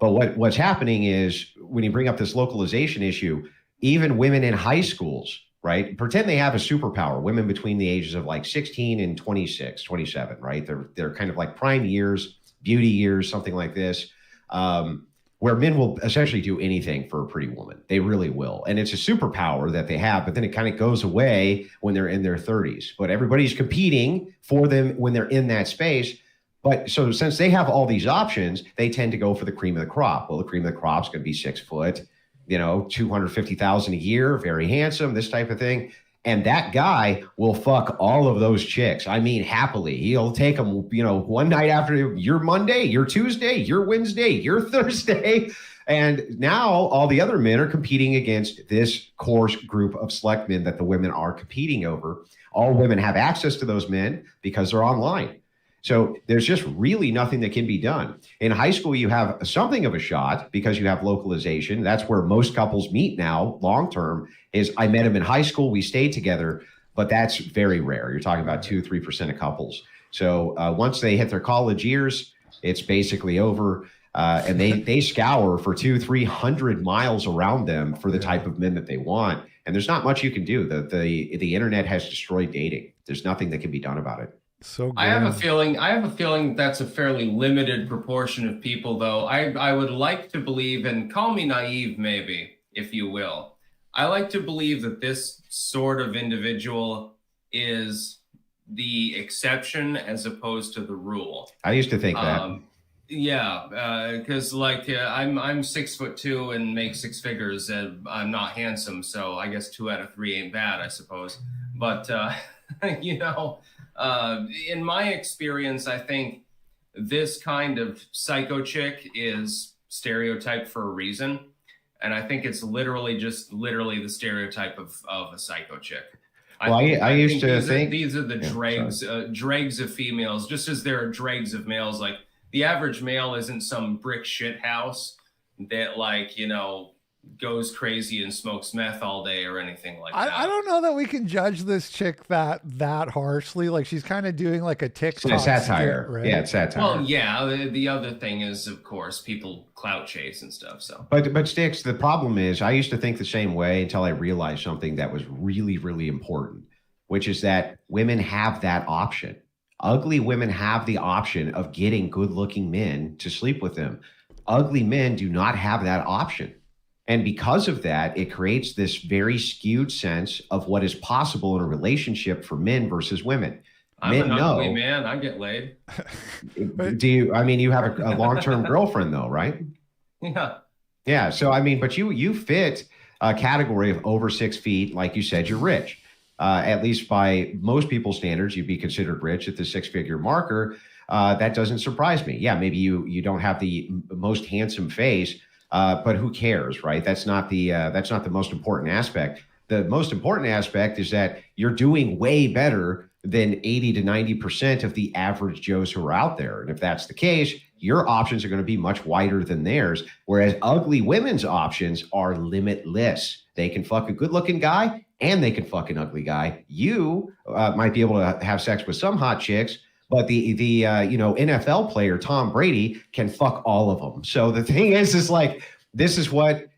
But what's happening is when you bring up this localization issue, even women in high schools, right? Pretend they have a superpower, women between the ages of like 16 and 26, 27, right? They're kind of like prime years, beauty years, something like this, where men will essentially do anything for a pretty woman. They really will. And it's a superpower that they have, but then it kind of goes away when they're in their 30s. But everybody's competing for them when they're in that space. But so since they have all these options, they tend to go for the cream of the crop. Well, the cream of the crop is going to be 6 foot, $250,000 a year, very handsome, this type of thing. And that guy will fuck all of those chicks. I mean, happily. He'll take them, one night after your Monday, your Tuesday, your Wednesday, your Thursday. And now all the other men are competing against this core group of select men that the women are competing over. All women have access to those men because they're online. So there's just really nothing that can be done. In high school, you have something of a shot because you have localization. That's where most couples meet now, long-term, is I met him in high school, we stayed together, but that's very rare. You're talking about 2-3% of couples. So once they hit their college years, it's basically over. And they scour for 200-300 miles around them for the type of men that they want. And there's not much you can do. The internet has destroyed dating. There's nothing that can be done about it. So good. I have a feeling that's a fairly limited proportion of people, though. I would like to believe, and call me naive maybe, if you will. I like to believe that this sort of individual is the exception as opposed to the rule. I used to think that. Yeah, because I'm 6'2" and make six figures, and I'm not handsome, so I guess 2 out of 3 ain't bad, I suppose. But in my experience, I think this kind of psycho chick is stereotyped for a reason. And I think it's literally the stereotype of a psycho chick. I used to think these are the dregs of females, just as there are dregs of males. Like the average male isn't some brick shit house that goes crazy and smokes meth all day or anything like that. I don't know that we can judge this chick that harshly. Like she's kind of doing like a TikTok satire, skit, right? Yeah, it's satire. Well, yeah. The other thing is, of course, people clout chase and stuff. So, but Styx, the problem is, I used to think the same way until I realized something that was really, really important, which is that women have that option. Ugly women have the option of getting good-looking men to sleep with them. Ugly men do not have that option. And because of that, it creates this very skewed sense of what is possible in a relationship for men versus women. I'm an ugly man. I get laid. Do you? I mean, you have a long-term girlfriend, though, right? Yeah. Yeah. So I mean, but you fit a category of over 6 feet. Like you said, you're rich. At least by most people's standards, you'd be considered rich at the 6-figure marker. That doesn't surprise me. Yeah, maybe you don't have the most handsome face, but who cares, right? That's not the most important aspect. The most important aspect is that you're doing way better than 80 to 90% of the average Joes who are out there. And if that's the case, your options are going to be much wider than theirs. Whereas ugly women's options are limitless. They can fuck a good-looking guy and they can fuck an ugly guy. You might be able to have sex with some hot chicks, but the NFL player Tom Brady can fuck all of them. So the thing is like this is what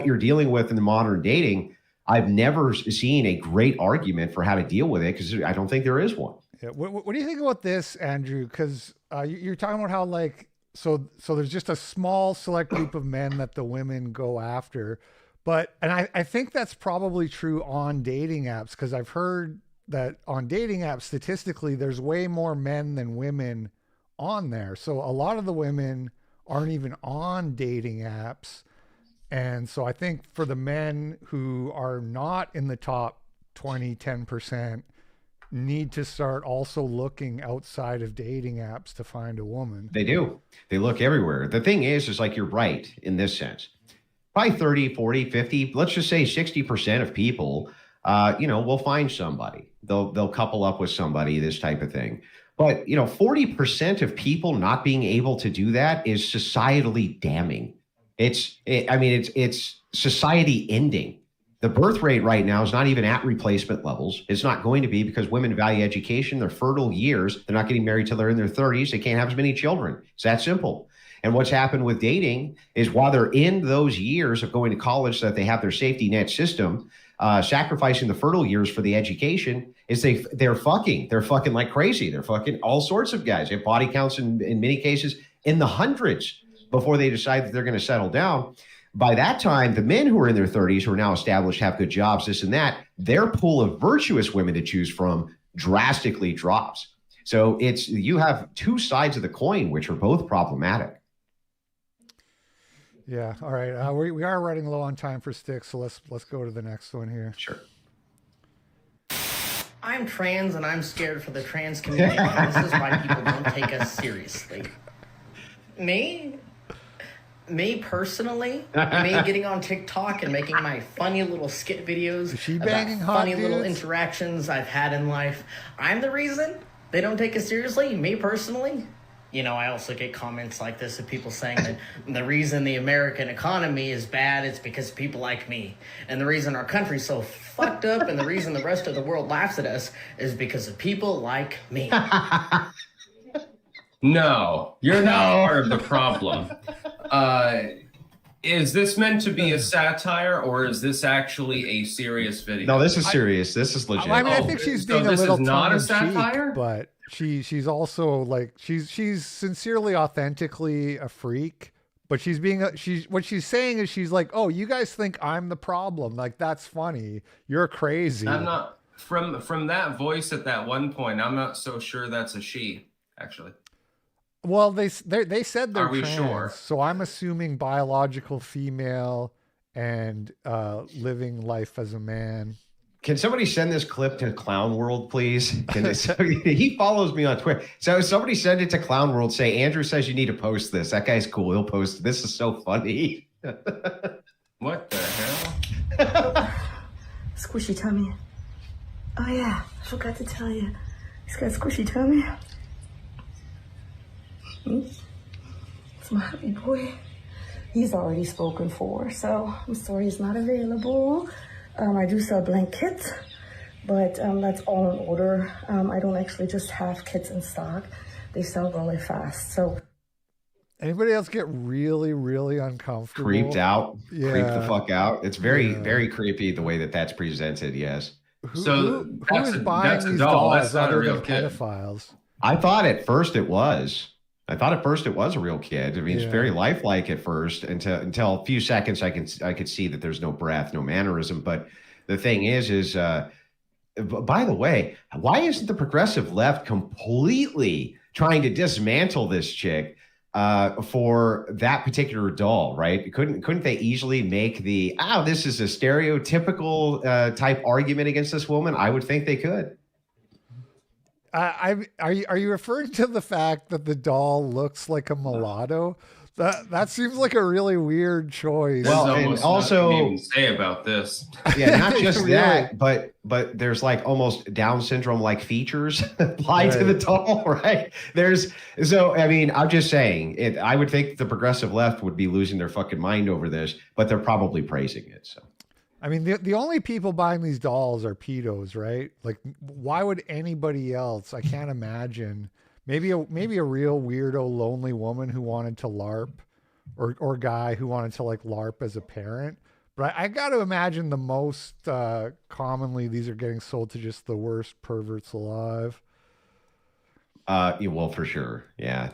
you're dealing with in the modern dating. I've never seen a great argument for how to deal with it because I don't think there is one. Yeah. What do you think about this, Andrew? Because you're talking about how so there's just a small select group of men that the women go after, and I think that's probably true on dating apps because I've heard that on dating apps statistically there's way more men than women on there. So a lot of the women aren't even on dating apps. And so I think for the men who are not in the top 10% need to start also looking outside of dating apps to find a woman. They do. They look everywhere. The thing is like you're right in this sense. Probably 30, 40, 50, let's just say 60% of people, will find somebody. They'll couple up with somebody, this type of thing. But, 40% of people not being able to do that is societally damning. It's society ending. The birth rate right now is not even at replacement levels. It's not going to be because women value education, their fertile years. They're not getting married till they're in their 30s. They can't have as many children. It's that simple. And what's happened with dating is while they're in those years of going to college so that they have their safety net system, sacrificing the fertile years for the education is they're fucking like crazy. They're fucking all sorts of guys. They have body counts in many cases in the hundreds before they decide that they're going to settle down. By that time, the men who are in their 30s, who are now established, have good jobs, this and that, their pool of virtuous women to choose from drastically drops. So you have two sides of the coin, which are both problematic. Yeah. All right. We are running low on time for Styx, so let's go to the next one here. Sure. I'm trans and I'm scared for the trans community. This is why people don't take us seriously. Me personally, getting on TikTok and making my funny little skit videos about funny little interactions I've had in life. I'm the reason they don't take us seriously. Me personally. I also get comments like this of people saying that the reason the American economy is bad is because of people like me. And the reason our country's so fucked up and the reason the rest of the world laughs at us is because of people like me. No, you're not part of the problem. Is this meant to be a satire or is this actually a serious video? No, this is serious. This is legit. I think she's being a little not a satire, but she's also she's sincerely, authentically a freak. But what she's saying is she's like, oh, you guys think I'm the problem? Like that's funny. You're crazy. I'm not from that voice at that one point. I'm not so sure that's a she actually. Well, they said they're trans, sure? So I'm assuming biological female and living life as a man. Can somebody send this clip to Clown World, please? He follows me on Twitter. So somebody send it to Clown World. Say, Andrew says you need to post this. That guy's cool. He'll post it. This is so funny. What the hell? Squishy tummy. Oh yeah, I forgot to tell you. He's got squishy tummy. It's my happy boy. He's already spoken for, so I'm sorry he's not available. I do sell blank kits, but that's all in order. I don't actually just have kits in stock. They sell really fast. So anybody else get really, really uncomfortable? Creeped out? Yeah. Creeped the fuck out? It's very, very creepy the way that's presented, yes. Who is buying these dolls? That's not a real kid. Pedophiles? I thought at first it was. I thought at first it was a real kid. I mean, it's very lifelike at first until a few seconds I could see that there's no breath, no mannerism. But the thing is by the way, why isn't the progressive left completely trying to dismantle this chick for that particular doll, right? Couldn't they easily make this is a stereotypical type argument against this woman? I would think they could. Are you referring to the fact that the doll looks like a mulatto? That seems like a really weird choice. Well, and also even say about this. Yeah, not just really. That, but there's like almost Down syndrome like features applied to the doll, right? I'm just saying I would think the progressive left would be losing their fucking mind over this, but they're probably praising it. So. I mean, the only people buying these dolls are pedos, right? Like, why would anybody else? I can't imagine. Maybe a real weirdo, lonely woman who wanted to LARP, or guy who wanted to like LARP as a parent. But I got to imagine the most commonly these are getting sold to just the worst perverts alive. Well, for sure, yeah,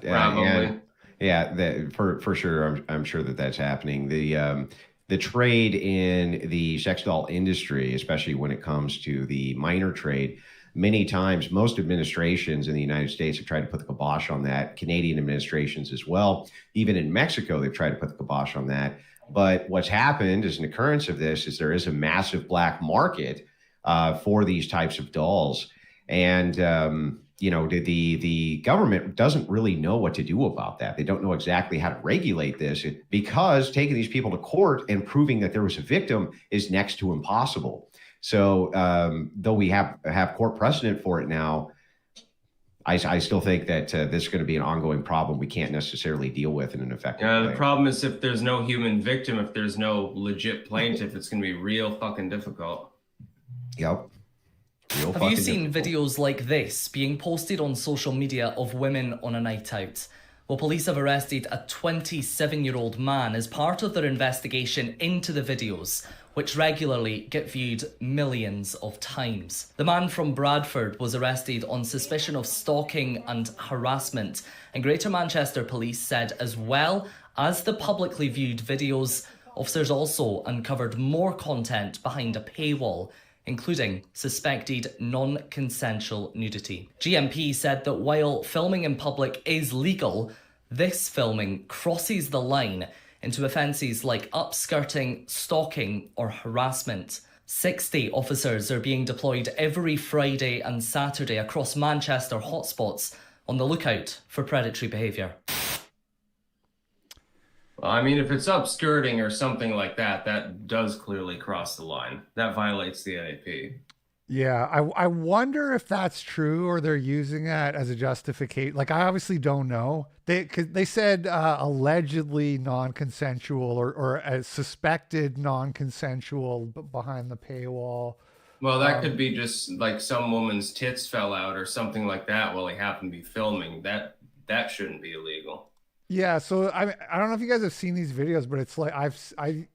for sure. I'm sure that's happening. The trade in the sex doll industry, especially when it comes to the minor trade, many times, most administrations in the United States have tried to put the kibosh on that. Canadian administrations as well. Even in Mexico, they've tried to put the kibosh on that. But what's happened as an occurrence of this is there is a massive black market for these types of dolls. And, the government doesn't really know what to do about that. They don't know exactly how to regulate this because taking these people to court and proving that there was a victim is next to impossible. So though we have court precedent for it now, I still think that this is going to be an ongoing problem we can't necessarily deal with in an effective way. The problem is if there's no human victim, if there's no legit plaintiff, it's going to be real fucking difficult. Yep. Have you seen videos like this being posted on social media of women on a night out? Well, police have arrested a 27-year-old man as part of their investigation into the videos, which regularly get viewed millions of times. The man from Bradford was arrested on suspicion of stalking and harassment, and Greater Manchester Police said as well as the publicly viewed videos, officers also uncovered more content behind a paywall, including suspected non-consensual nudity. GMP said that while filming in public is legal, this filming crosses the line into offences like upskirting, stalking or harassment. 60 officers are being deployed every Friday and Saturday across Manchester hotspots on the lookout for predatory behaviour. Well, I mean, if it's upskirting or something like that, that does clearly cross the line. That violates the NAP. Yeah, I wonder if that's true or they're using that as a justification. Like, I obviously don't know. They said allegedly non-consensual or a suspected non-consensual behind the paywall. Well, that could be just like some woman's tits fell out or something like that while he happened to be filming. That shouldn't be illegal. Yeah, so I don't know if you guys have seen these videos, but it's like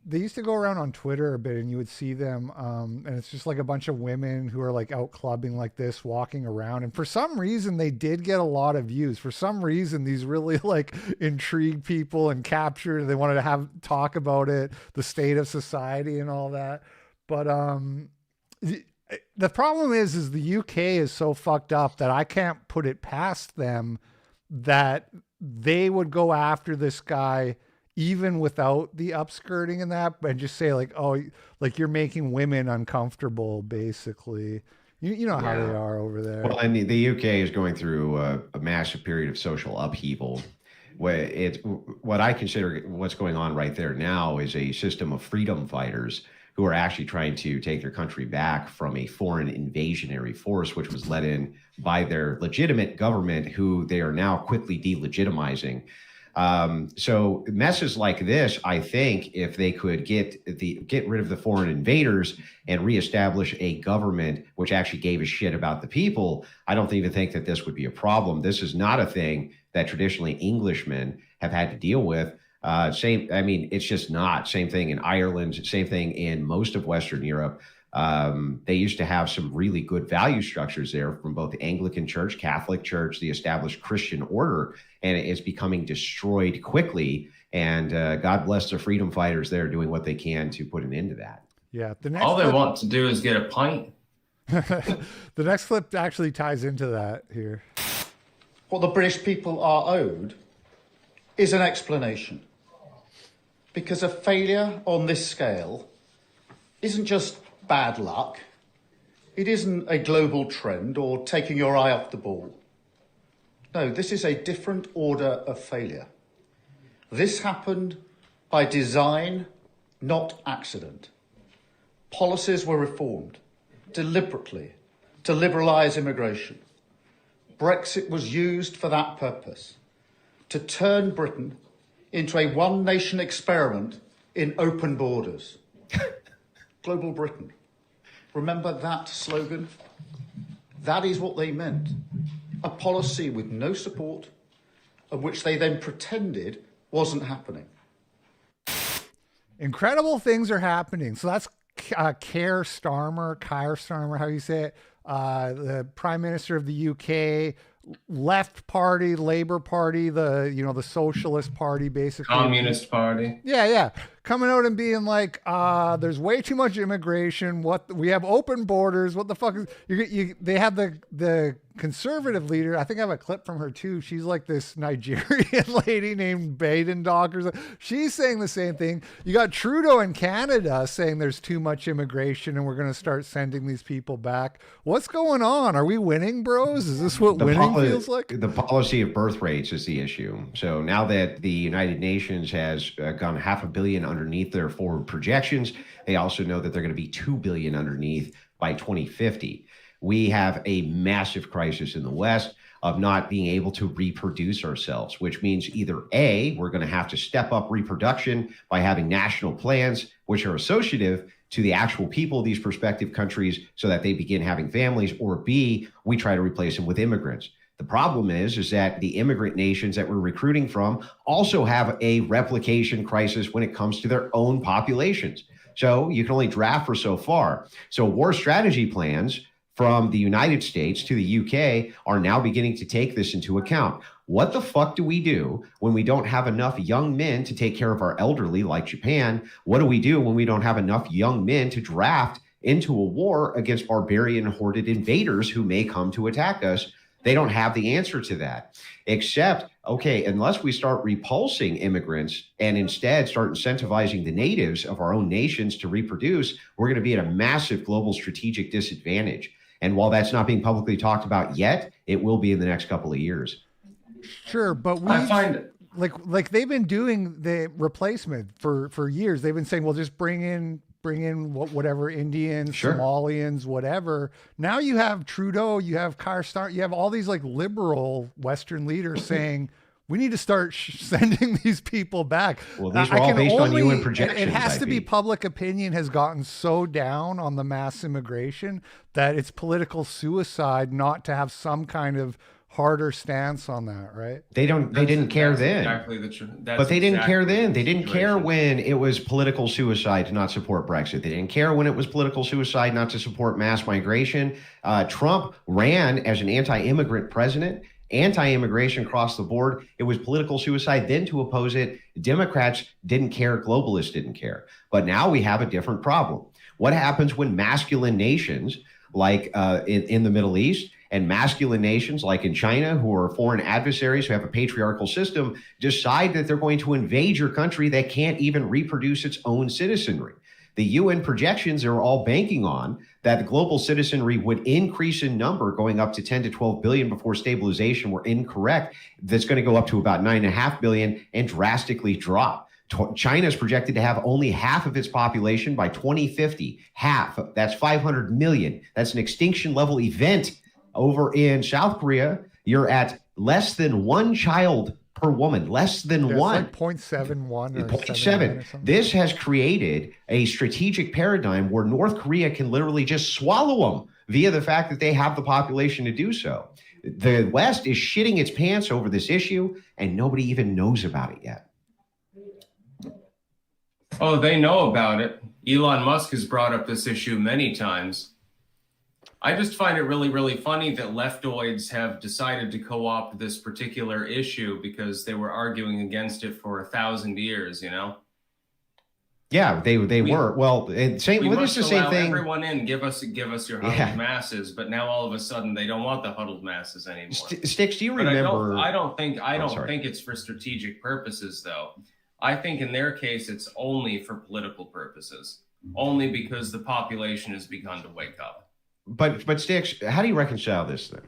they used to go around on Twitter a bit, and you would see them, and it's just like a bunch of women who are like out clubbing like this, walking around, and for some reason they did get a lot of views. For some reason, these really like intrigued people and captured. They wanted to talk about it, the state of society, and all that. But the problem is the UK is so fucked up that I can't put it past them that they would go after this guy even without the upskirting and that, and just say like, oh, like you're making women uncomfortable, basically. You know how they are over there. Well, and the UK is going through a massive period of social upheaval. What I consider what's going on right there now is a system of freedom fighters who are actually trying to take their country back from a foreign invasionary force, which was led in by their legitimate government, who they are now quickly delegitimizing. So messes like this, I think, if they could get rid of the foreign invaders and reestablish a government which actually gave a shit about the people, I don't even think that this would be a problem. This is not a thing that traditionally Englishmen have had to deal with. It's just not. Same thing in Ireland, same thing in most of Western Europe. They used to have some really good value structures there from both the Anglican Church, Catholic Church, the established Christian order, and it's becoming destroyed quickly. And God bless the freedom fighters there doing what they can to put an end to that. Yeah. All they want to do is get a pint. The next clip actually ties into that here. What the British people are owed is an explanation. Because a failure on this scale isn't just bad luck. It isn't a global trend or taking your eye off the ball. No, this is a different order of failure. This happened by design, not accident. Policies were reformed deliberately to liberalise immigration. Brexit was used for that purpose, to turn Britain into a one-nation experiment in open borders. Global Britain. Remember that slogan? That is what they meant. A policy with no support, of which they then pretended wasn't happening. Incredible things are happening. So that's Keir Starmer, how you say it, the Prime Minister of the UK, left party, Labour Party, the Socialist Party, basically. Communist Party. Yeah. Coming out and being like, there's way too much immigration. We have open borders. What the fuck is they have the conservative leader. I think I have a clip from her too. She's like this Nigerian lady named Baden Dog or something. She's saying the same thing. You got Trudeau in Canada saying there's too much immigration and we're going to start sending these people back. What's going on? Are we winning, bros? Is this what winning feels like? The policy of birth rates is the issue. So now that the United Nations has gone 500 million underneath their forward projections, they also know that they're going to be 2 billion underneath by 2050. We have a massive crisis in the West of not being able to reproduce ourselves, which means either A, we're going to have to step up reproduction by having national plans, which are associative to the actual people of these prospective countries so that they begin having families, or B, we try to replace them with immigrants. The problem is that the immigrant nations that we're recruiting from also have a replication crisis when it comes to their own populations. So you can only draft for so far. So war strategy plans from the United States to the UK are now beginning to take this into account. What the fuck do we do when we don't have enough young men to take care of our elderly, like Japan? What do we do when we don't have enough young men to draft into a war against barbarian hoarded invaders who may come to attack us? They don't have the answer to that, except, okay, unless we start repulsing immigrants and instead start incentivizing the natives of our own nations to reproduce, we're going to be at a massive global strategic disadvantage. And while that's not being publicly talked about yet, it will be in the next couple of years. Sure, but I find like they've been doing the replacement for years. They've been saying, well, just bring in whatever Indians, sure, Somalians, whatever. Now you have Trudeau, you have Keir Starmer, you have all these like liberal Western leaders saying we need to start sending these people back. Well, these are all based on UN projections. It has to be public opinion has gotten so down on the mass immigration that it's political suicide not to have some kind of harder stance on that, right? They didn't care then. Exactly the truth. But they didn't care then. They didn't care when it was political suicide to not support Brexit. They didn't care when it was political suicide not to support mass migration. Trump ran as an anti-immigrant president, anti-immigration across the board. It was political suicide then to oppose it. Democrats didn't care. Globalists didn't care. But now we have a different problem. What happens when masculine nations like in the Middle East and masculine nations like in China, who are foreign adversaries, who have a patriarchal system, decide that they're going to invade your country that can't even reproduce its own citizenry? The UN projections are all banking on that the global citizenry would increase in number, going up to 10 to 12 billion before stabilization were incorrect. That's going to go up to about 9.5 billion and drastically drop. China is projected to have only half of its population by 2050. Half. That's 500 million. That's an extinction level event. Over in South Korea, you're at less than one child per woman, less than one. It's like 0.71 or 0.7. This has created a strategic paradigm where North Korea can literally just swallow them via the fact that they have the population to do so. The West is shitting its pants over this issue, and nobody even knows about it yet. Oh, they know about it. Elon Musk has brought up this issue many times. I just find it really, really funny that leftoids have decided to co-opt this particular issue because they were arguing against it for 1,000 years, you know? Yeah, they were. Well, same. We must must the allow same thing. everyone in. Give us your huddled masses. But now all of a sudden they don't want the huddled masses anymore. Styx, do you remember? I don't think it's for strategic purposes, though. I think in their case it's only for political purposes. Only because the population has begun to wake up. But Styx, how do you reconcile this then?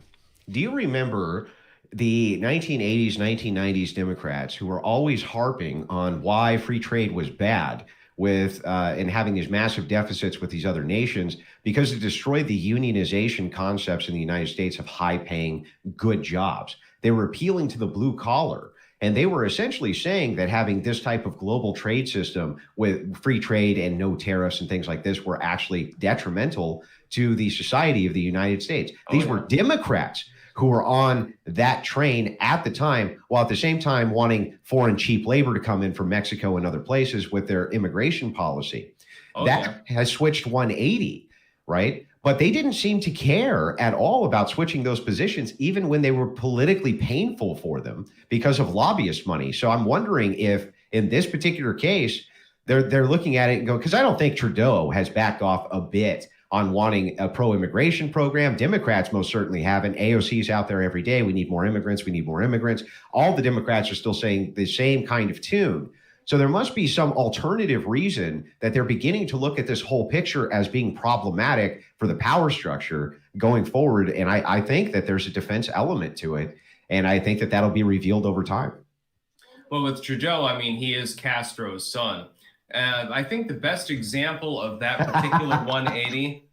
Do you remember the 1980s, 1990s Democrats who were always harping on why free trade was bad with and having these massive deficits with these other nations because it destroyed the unionization concepts in the United States of high-paying, good jobs. They were appealing to the blue collar. And they were essentially saying that having this type of global trade system with free trade and no tariffs and things like this were actually detrimental to the society of the United States. These were Democrats who were on that train at the time, while at the same time wanting foreign cheap labor to come in from Mexico and other places with their immigration policy. Has switched 180, right? But they didn't seem to care at all about switching those positions, even when they were politically painful for them because of lobbyist money. So I'm wondering if in this particular case, they're looking at it and go, because I don't think Trudeau has backed off a bit on wanting a pro-immigration program. Democrats most certainly haven't. AOC's out there every day. We need more immigrants. We need more immigrants. All the Democrats are still saying the same kind of tune. So there must be some alternative reason that they're beginning to look at this whole picture as being problematic for the power structure going forward. And I think that there's a defense element to it. And I think that that'll be revealed over time. Well, with Trudeau, I mean, he is Castro's son. I think the best example of that particular 180,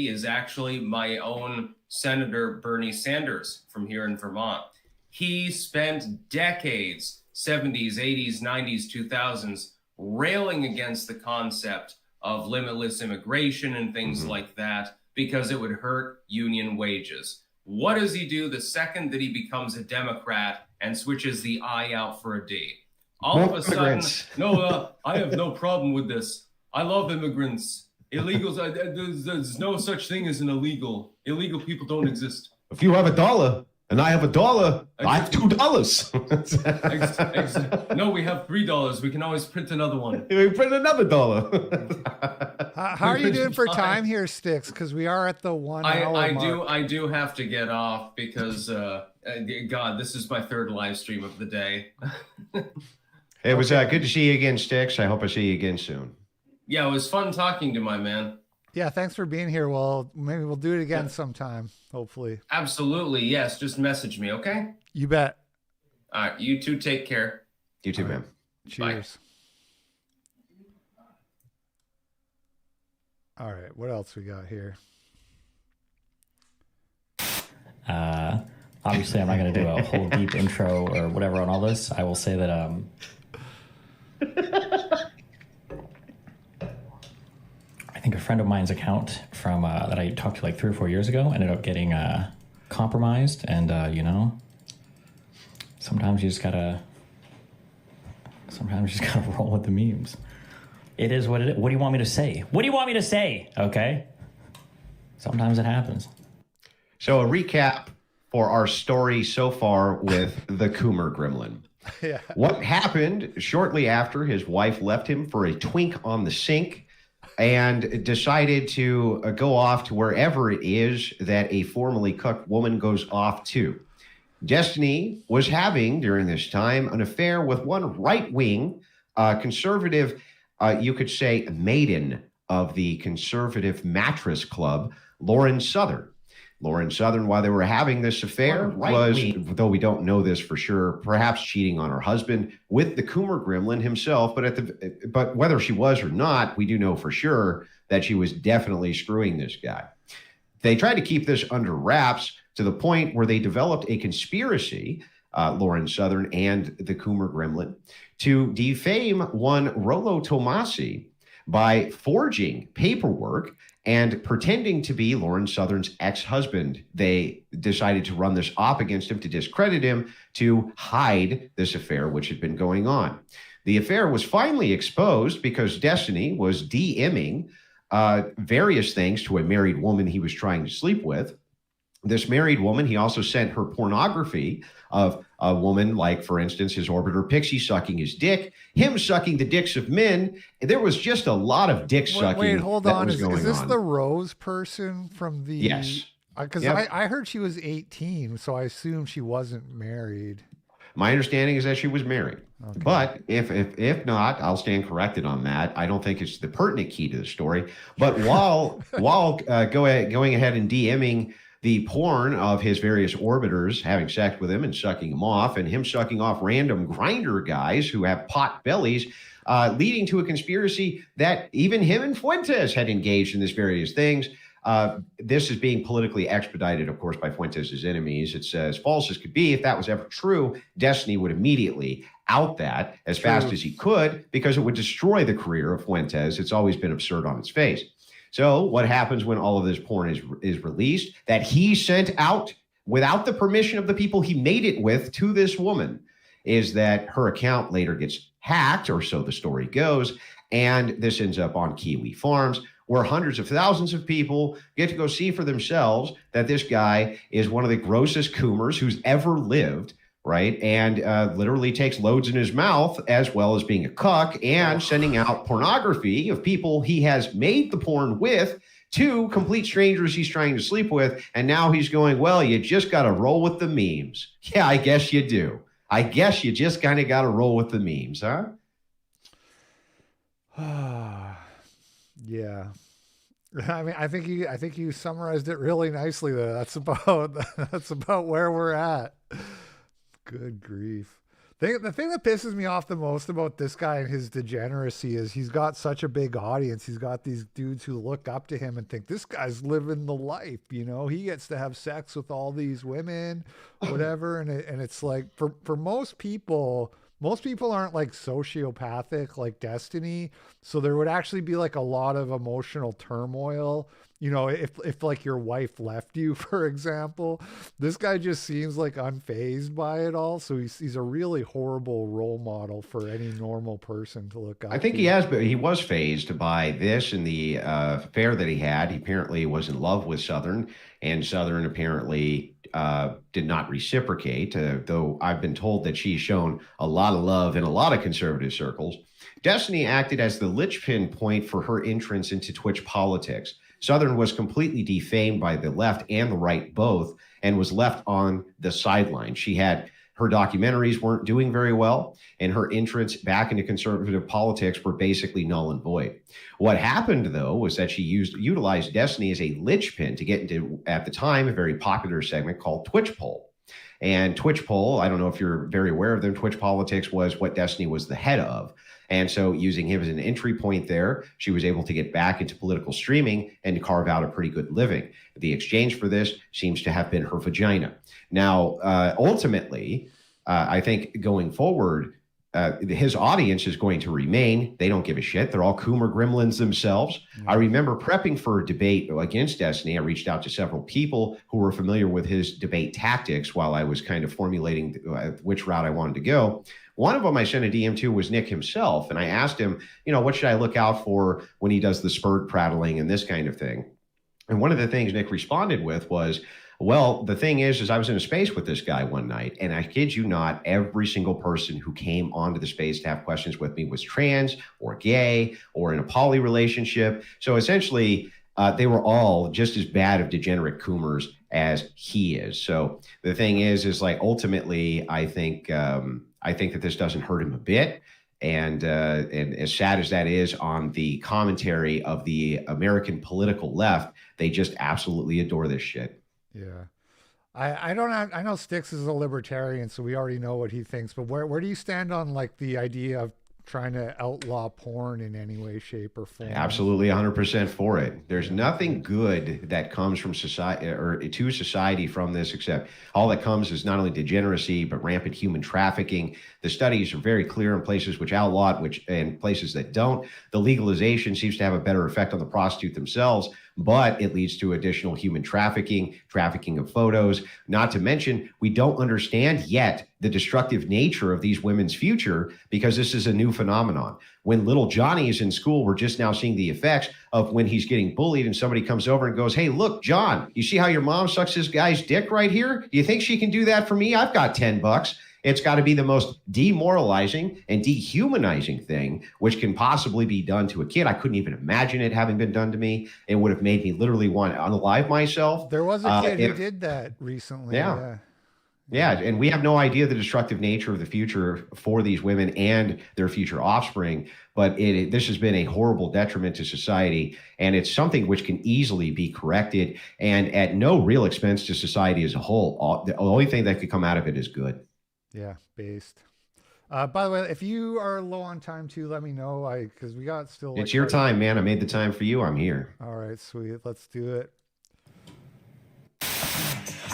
is actually my own Senator Bernie Sanders from here in Vermont. He spent decades, 70s, 80s, 90s, 2000s, railing against the concept of limitless immigration and things like that because it would hurt union wages. What does he do the second that he becomes a Democrat and switches the I out for a D? All of a sudden, I have no problem with this. I love immigrants. Illegals, there's no such thing as an illegal. Illegal people don't exist. If you have $1 and I have $1, I have $2. No, we have $3. We can always print another one. We print another $1. How are you doing for time here, Styx? Because we are at the 1 hour mark. I do have to get off because, God, this is my third live stream of the day. It was good to see you again, Styx. I hope I see you again soon. Yeah, it was fun talking to my man. Yeah, thanks for being here. Well, maybe we'll do it again sometime, hopefully. Absolutely, yes. Just message me, okay? You bet. All right, you two take care. You too, man. Cheers. Bye. All right, what else we got here? Obviously, I'm not going to do a whole deep intro or whatever on all this. I will say that I think a friend of mine's account from that I talked to like 3 or 4 years ago ended up getting compromised, and sometimes you just gotta roll with the memes. It is what it is. What do you want me to say? What do you want me to say? Okay. Sometimes it happens. So a recap for our story so far with the Coomer Gremlin. Yeah. What happened shortly after his wife left him for a twink on the sink and decided to go off to wherever it is that a formerly cooked woman goes off to. Destiny was having, during this time, an affair with one right-wing conservative, you could say, maiden of the conservative mattress club, Lauren Southern. Lauren Southern, while they were having this affair, was, though we don't know this for sure, perhaps cheating on her husband with the Coomer Gremlin himself. But whether she was or not, we do know for sure that she was definitely screwing this guy. They tried to keep this under wraps to the point where they developed a conspiracy, Lauren Southern and the Coomer Gremlin, to defame one Rollo Tomasi by forging paperwork and pretending to be Lauren Southern's ex-husband. They decided to run this op against him to discredit him, to hide this affair which had been going on. The affair was finally exposed because Destiny was DMing various things to a married woman he was trying to sleep with. this married woman, he also sent her pornography of a woman, like, for instance, his orbiter Pixie sucking his dick, him sucking the dicks of men. There was just a lot of dick sucking. Wait, hold on. Is this the Rose person from the... Yes. Because I heard she was 18, so I assume she wasn't married. My understanding is that she was married. Okay. But if not, I'll stand corrected on that. I don't think it's the pertinent key to the story. But while going ahead and DMing the porn of his various orbiters having sex with him and sucking him off, and him sucking off random grinder guys who have pot bellies, leading to a conspiracy that even him and Fuentes had engaged in these various things. This is being politically expedited, of course, by Fuentes' enemies. It's as false as could be. If that was ever true, Destiny would immediately out that as fast as he could, because it would destroy the career of Fuentes. It's always been absurd on its face. So what happens when all of this porn is released that he sent out without the permission of the people he made it with to this woman is that her account later gets hacked, or so the story goes, and this ends up on Kiwi Farms, where hundreds of thousands of people get to go see for themselves that this guy is one of the grossest coomers who's ever lived, right? And literally takes loads in his mouth, as well as being a cuck and sending out pornography of people he has made the porn with to complete strangers he's trying to sleep with. And now he's going, well, you just got to roll with the memes. Yeah, I guess you do. I guess you just kind of got to roll with the memes, huh? Yeah. I mean, I think you summarized it really nicely there. That's about where we're at. Good grief. The thing that pisses me off the most about this guy and his degeneracy is he's got such a big audience. He's got these dudes who look up to him and think this guy's living the life, you know, he gets to have sex with all these women, whatever. And it's like for most people aren't like sociopathic like Destiny. So there would actually be like a lot of emotional turmoil. You know, if like your wife left you, for example, this guy just seems like unfazed by it all. So he's a really horrible role model for any normal person to look up to. I think he has, but he was fazed by this and the affair that he had. He apparently was in love with Southern, and Southern apparently did not reciprocate, though I've been told that she's shown a lot of love in a lot of conservative circles. Destiny acted as the linchpin point for her entrance into Twitch politics. Southern was completely defamed by the left and the right both, and was left on the sideline. Her documentaries weren't doing very well, and her entrance back into conservative politics were basically null and void. What happened, though, was that she utilized Destiny as a linchpin to get into, at the time, a very popular segment called Twitch Poll. And Twitch Poll, I don't know if you're very aware of them, Twitch Politics was what Destiny was the head of. And so using him as an entry point there, she was able to get back into political streaming and carve out a pretty good living. The exchange for this seems to have been her vagina. Now, ultimately, I think going forward, his audience is going to remain. They don't give a shit. They're all Coomer gremlins themselves. Mm-hmm. I remember prepping for a debate against Destiny. I reached out to several people who were familiar with his debate tactics while I was kind of formulating which route I wanted to go. One of them I sent a DM to was Nick himself, and I asked him, what should I look out for when he does the spurt prattling and this kind of thing? And one of the things Nick responded with was, well, the thing is I was in a space with this guy one night, and I kid you not, every single person who came onto the space to have questions with me was trans or gay or in a poly relationship. So essentially, they were all just as bad of degenerate coomers as he is. So the thing is like ultimately, I think that this doesn't hurt him a bit. And as sad as that is on the commentary of the American political left, they just absolutely adore this shit. Yeah. I know Styx is a libertarian, so we already know what he thinks, but where do you stand on like the idea of trying to outlaw porn in any way, shape, or form? Absolutely 100% for it. There's nothing good that comes from society or to society from this, except all that comes is not only degeneracy, but rampant human trafficking. The studies are very clear in places which outlaw it, and places that don't. The legalization seems to have a better effect on the prostitute themselves, but it leads to additional human trafficking of photos. Not to mention, we don't understand yet the destructive nature of these women's future because this is a new phenomenon. When little Johnny is in school, we're just now seeing the effects of when he's getting bullied and somebody comes over and goes, hey, look, John, you see how your mom sucks this guy's dick right here? Do you think she can do that for me? I've got $10. It's got to be the most demoralizing and dehumanizing thing which can possibly be done to a kid. I couldn't even imagine it having been done to me. It would have made me literally want to unalive myself. There was a kid who did that recently. Yeah, and we have no idea the destructive nature of the future for these women and their future offspring. But this has been a horrible detriment to society, and it's something which can easily be corrected and at no real expense to society as a whole. The only thing that could come out of it is good. Yeah, based. By the way, if you are low on time too, let me know. Because we got still. It's your time, man. I made the time for you. I'm here. All right, sweet. Let's do it.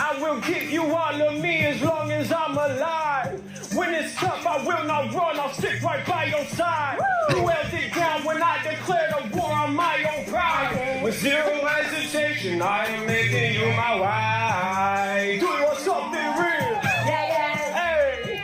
I will give you all of me as long as I'm alive. When it's tough, I will not run. I'll stick right by your side. Woo! You held it down when I declared a war on my own pride. With zero hesitation, I am making you my wife. Do you want something real? Yeah, yeah. Hey,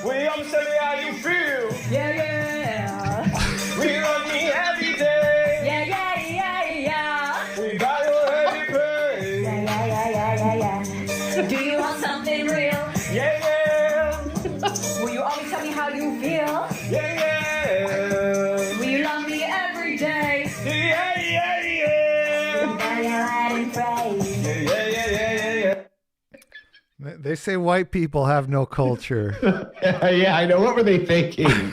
well, I'm telling how you feel. Yeah, yeah. We love me every day. Yeah, yeah, yeah, yeah. We got your heavy pay. Yeah, yeah, yeah, yeah, yeah, yeah. Do you want something real? Yeah, yeah. Will you always tell me how you feel? Yeah, yeah. Will you love me every day? Yeah, yeah, yeah. By your head and pray. Yeah, yeah, yeah, yeah, yeah. They say white people have no culture. Yeah, I know. What were they thinking?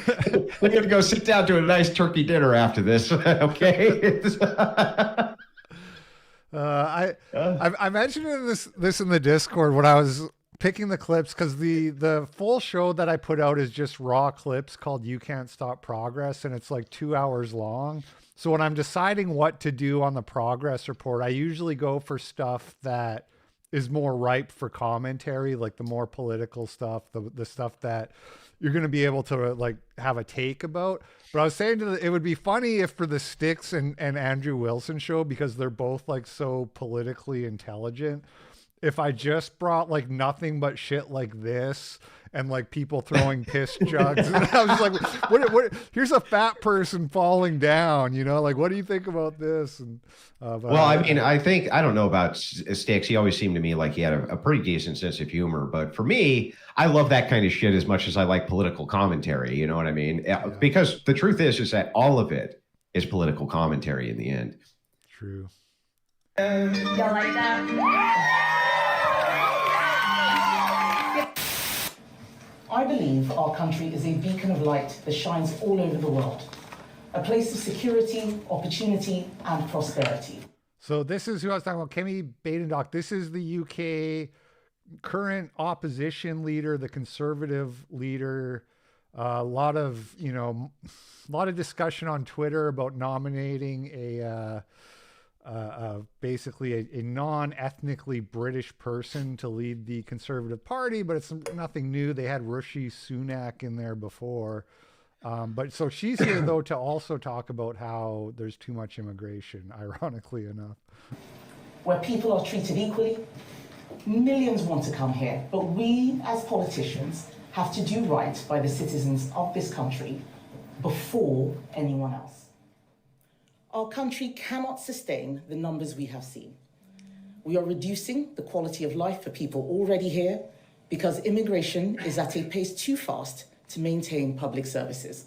We're going to go sit down to a nice turkey dinner after this. Okay. I mentioned this in the Discord when I was picking the clips, because the full show that I put out is just raw clips called You Can't Stop Progress, and it's like 2 hours long. So when I'm deciding what to do on the progress report, I usually go for stuff that is more ripe for commentary, like the more political stuff, the stuff that you're going to be able to like have a take about. But I was saying it would be funny if for the Styx and Andrew Wilson show, because they're both like so politically intelligent, if I just brought like nothing but shit like this and like people throwing piss jugs. And I was just like, what, here's a fat person falling down, you know, like, what do you think about this? And well, I mean, I don't know about Styx. He always seemed to me like he had a pretty decent sense of humor. But for me, I love that kind of shit as much as I like political commentary. You know what I mean? Yeah. Because the truth is that all of it is political commentary in the end. True. Y'all like that? I believe our country is a beacon of light that shines all over the world, a place of security, opportunity, and prosperity. So this is who I was talking about, Kemi Badenoch. This is the UK current opposition leader, the Conservative leader. A lot of discussion on Twitter about nominating basically a non-ethnically British person to lead the Conservative Party, but it's nothing new. They had Rishi Sunak in there before. But so she's here though to also talk about how there's too much immigration, ironically enough. Where people are treated equally, millions want to come here, but we as politicians have to do right by the citizens of this country before anyone else. Our country cannot sustain the numbers we have seen. We are reducing the quality of life for people already here because immigration is at a pace too fast to maintain public services,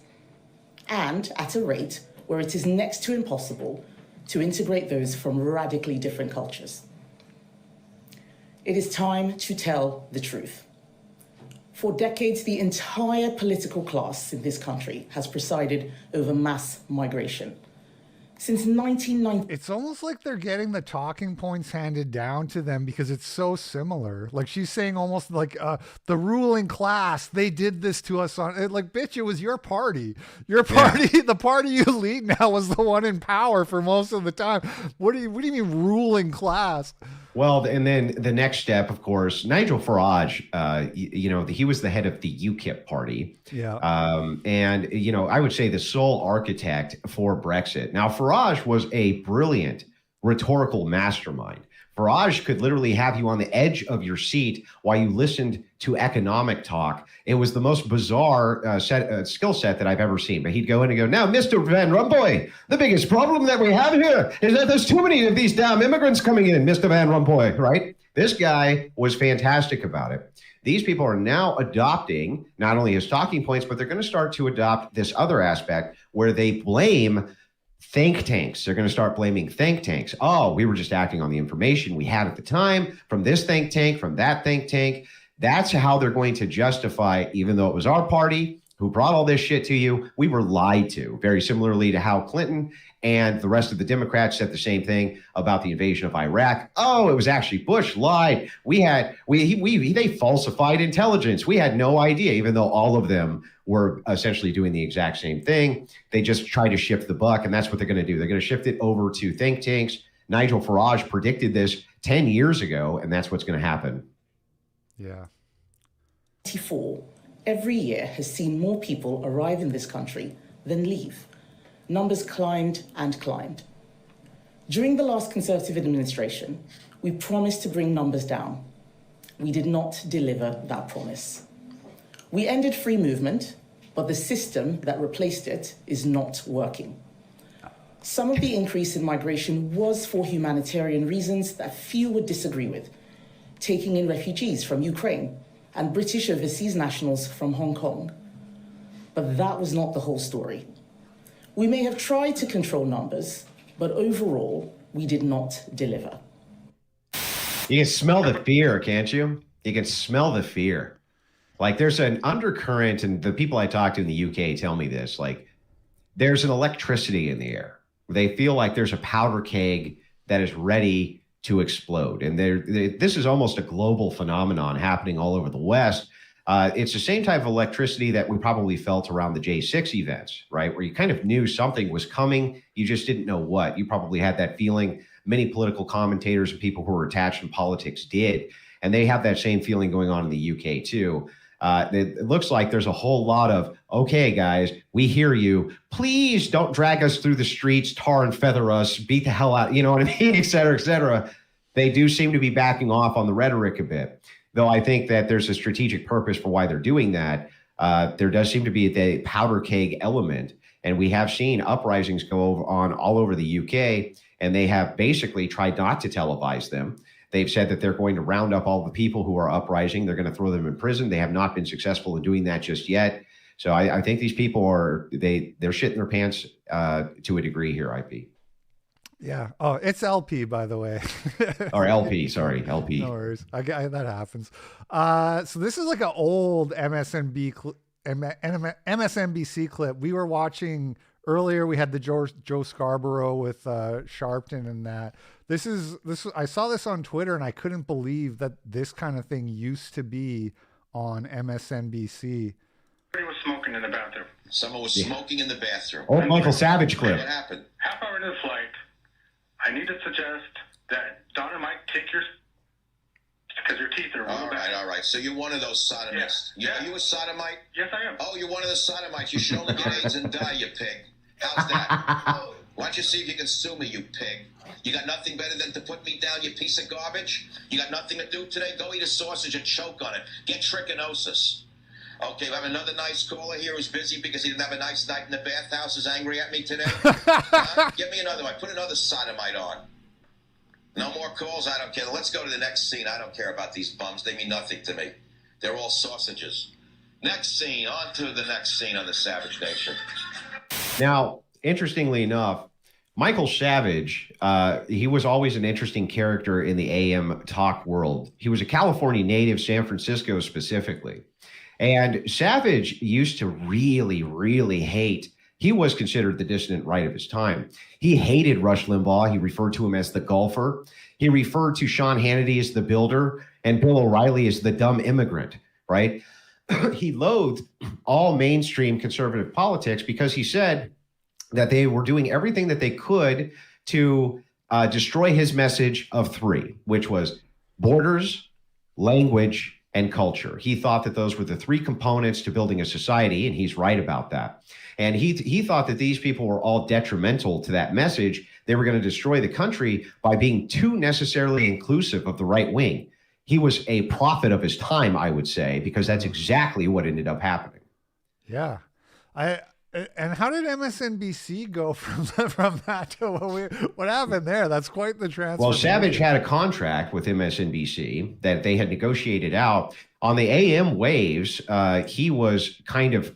and at a rate where it is next to impossible to integrate those from radically different cultures. It is time to tell the truth. For decades, the entire political class in this country has presided over mass migration. Since 1990, it's almost like they're getting the talking points handed down to them because it's so similar. Like she's saying almost like the ruling class, they did this to us on like, bitch, it was your party. Your party, yeah. The party you lead now was the one in power for most of the time. What do you mean ruling class? Well, and then the next step, of course, Nigel Farage, he was the head of the UKIP party. Yeah. And, I would say the sole architect for Brexit. Now, Farage was a brilliant rhetorical mastermind. Farage could literally have you on the edge of your seat while you listened to economic talk. It was the most bizarre skill set that I've ever seen. But he'd go in and go, now, Mr. Van Rompuy, the biggest problem that we have here is that there's too many of these damn immigrants coming in, Mr. Van Rompuy, right? This guy was fantastic about it. These people are now adopting not only his talking points, but they're going to start to adopt this other aspect where they blame think tanks. They're going to start blaming think tanks. Oh, we were just acting on the information we had at the time from this think tank, from that think tank. That's how they're going to justify, even though it was our party who brought all this shit to you, we were lied to. Very similarly to how Clinton and the rest of the Democrats said the same thing about the invasion of Iraq. Oh, it was actually Bush lied. They falsified intelligence. We had no idea, even though all of them were essentially doing the exact same thing. They just try to shift the buck, and that's what they're going to do. They're going to shift it over to think tanks. Nigel Farage predicted this 10 years ago, and that's what's going to happen. Yeah. 24 every year has seen more people arrive in this country than leave. Numbers climbed and climbed. During the last Conservative administration, we promised to bring numbers down. We did not deliver that promise. We ended free movement, but the system that replaced it is not working. Some of the increase in migration was for humanitarian reasons that few would disagree with, taking in refugees from Ukraine and British overseas nationals from Hong Kong. But that was not the whole story. We may have tried to control numbers, but overall, we did not deliver. You can smell the fear, can't you? You can smell the fear. Like there's an undercurrent, and the people I talk to in the UK tell me this, like there's an electricity in the air. They feel like there's a powder keg that is ready to explode. And this is almost a global phenomenon happening all over the West. It's the same type of electricity that we probably felt around the J6 events, right? Where you kind of knew something was coming. You just didn't know what. You probably had that feeling. Many political commentators and people who are attached in politics did. And they have that same feeling going on in the UK too. It looks like there's a whole lot of, okay, guys, we hear you. Please don't drag us through the streets, tar and feather us, beat the hell out, you know what I mean, et cetera, et cetera. They do seem to be backing off on the rhetoric a bit. Though I think that there's a strategic purpose for why they're doing that. There does seem to be the powder keg element. And we have seen uprisings go on all over the UK, and they have basically tried not to televise them. They've said that they're going to round up all the people who are uprising. They're going to throw them in prison. They have not been successful in doing that just yet. So I think these people they're shitting their pants to a degree here, IP. Yeah. Oh, it's LP, by the way. Or LP, sorry, LP. No worries. That happens. So this is like an old MSNBC clip. We were watching earlier. We had the Joe Scarborough with Sharpton and that. This. I saw this on Twitter and I couldn't believe that this kind of thing used to be on MSNBC. Somebody was smoking in the bathroom. Someone was smoking in the bathroom. Old Michael Savage clip. What happened? Half hour into the flight, I need to suggest that Donna might take your, because your teeth are really bad. All right. So you're one of those sodomites. Yeah. Are you a sodomite? Yes, I am. Oh, you're one of the sodomites. You should only get AIDS and die, you pig. How's that? Why don't you see if you can sue me, you pig? You got nothing better than to put me down, you piece of garbage? You got nothing to do today? Go eat a sausage and choke on it. Get trichinosis. Okay, we have another nice caller here who's busy because he didn't have a nice night in the bathhouse, is angry at me today. Give me another one. Put another sodomite on. No more calls? I don't care. Let's go to the next scene. I don't care about these bums. They mean nothing to me. They're all sausages. Next scene. On to the next scene on the Savage Nation. Now, interestingly enough, Michael Savage, he was always an interesting character in the AM talk world. He was a California native, San Francisco specifically. And Savage used to really, really hate. He was considered the dissident right of his time. He hated Rush Limbaugh. He referred to him as the golfer. He referred to Sean Hannity as the builder and Bill O'Reilly as the dumb immigrant, right? He loathed all mainstream conservative politics because he said that they were doing everything that they could to destroy his message of three, which was borders, language, and culture. He thought that those were the three components to building a society, and he's right about that. And he thought that these people were all detrimental to that message. they were going to destroy the country by being too necessarily inclusive of the right wing. He was a prophet of his time, I would say, because that's exactly what ended up happening. Yeah. And how did MSNBC go from that to what happened there? That's quite the transformation. Well, Savage had a contract with MSNBC that they had negotiated out. On the AM waves, he was kind of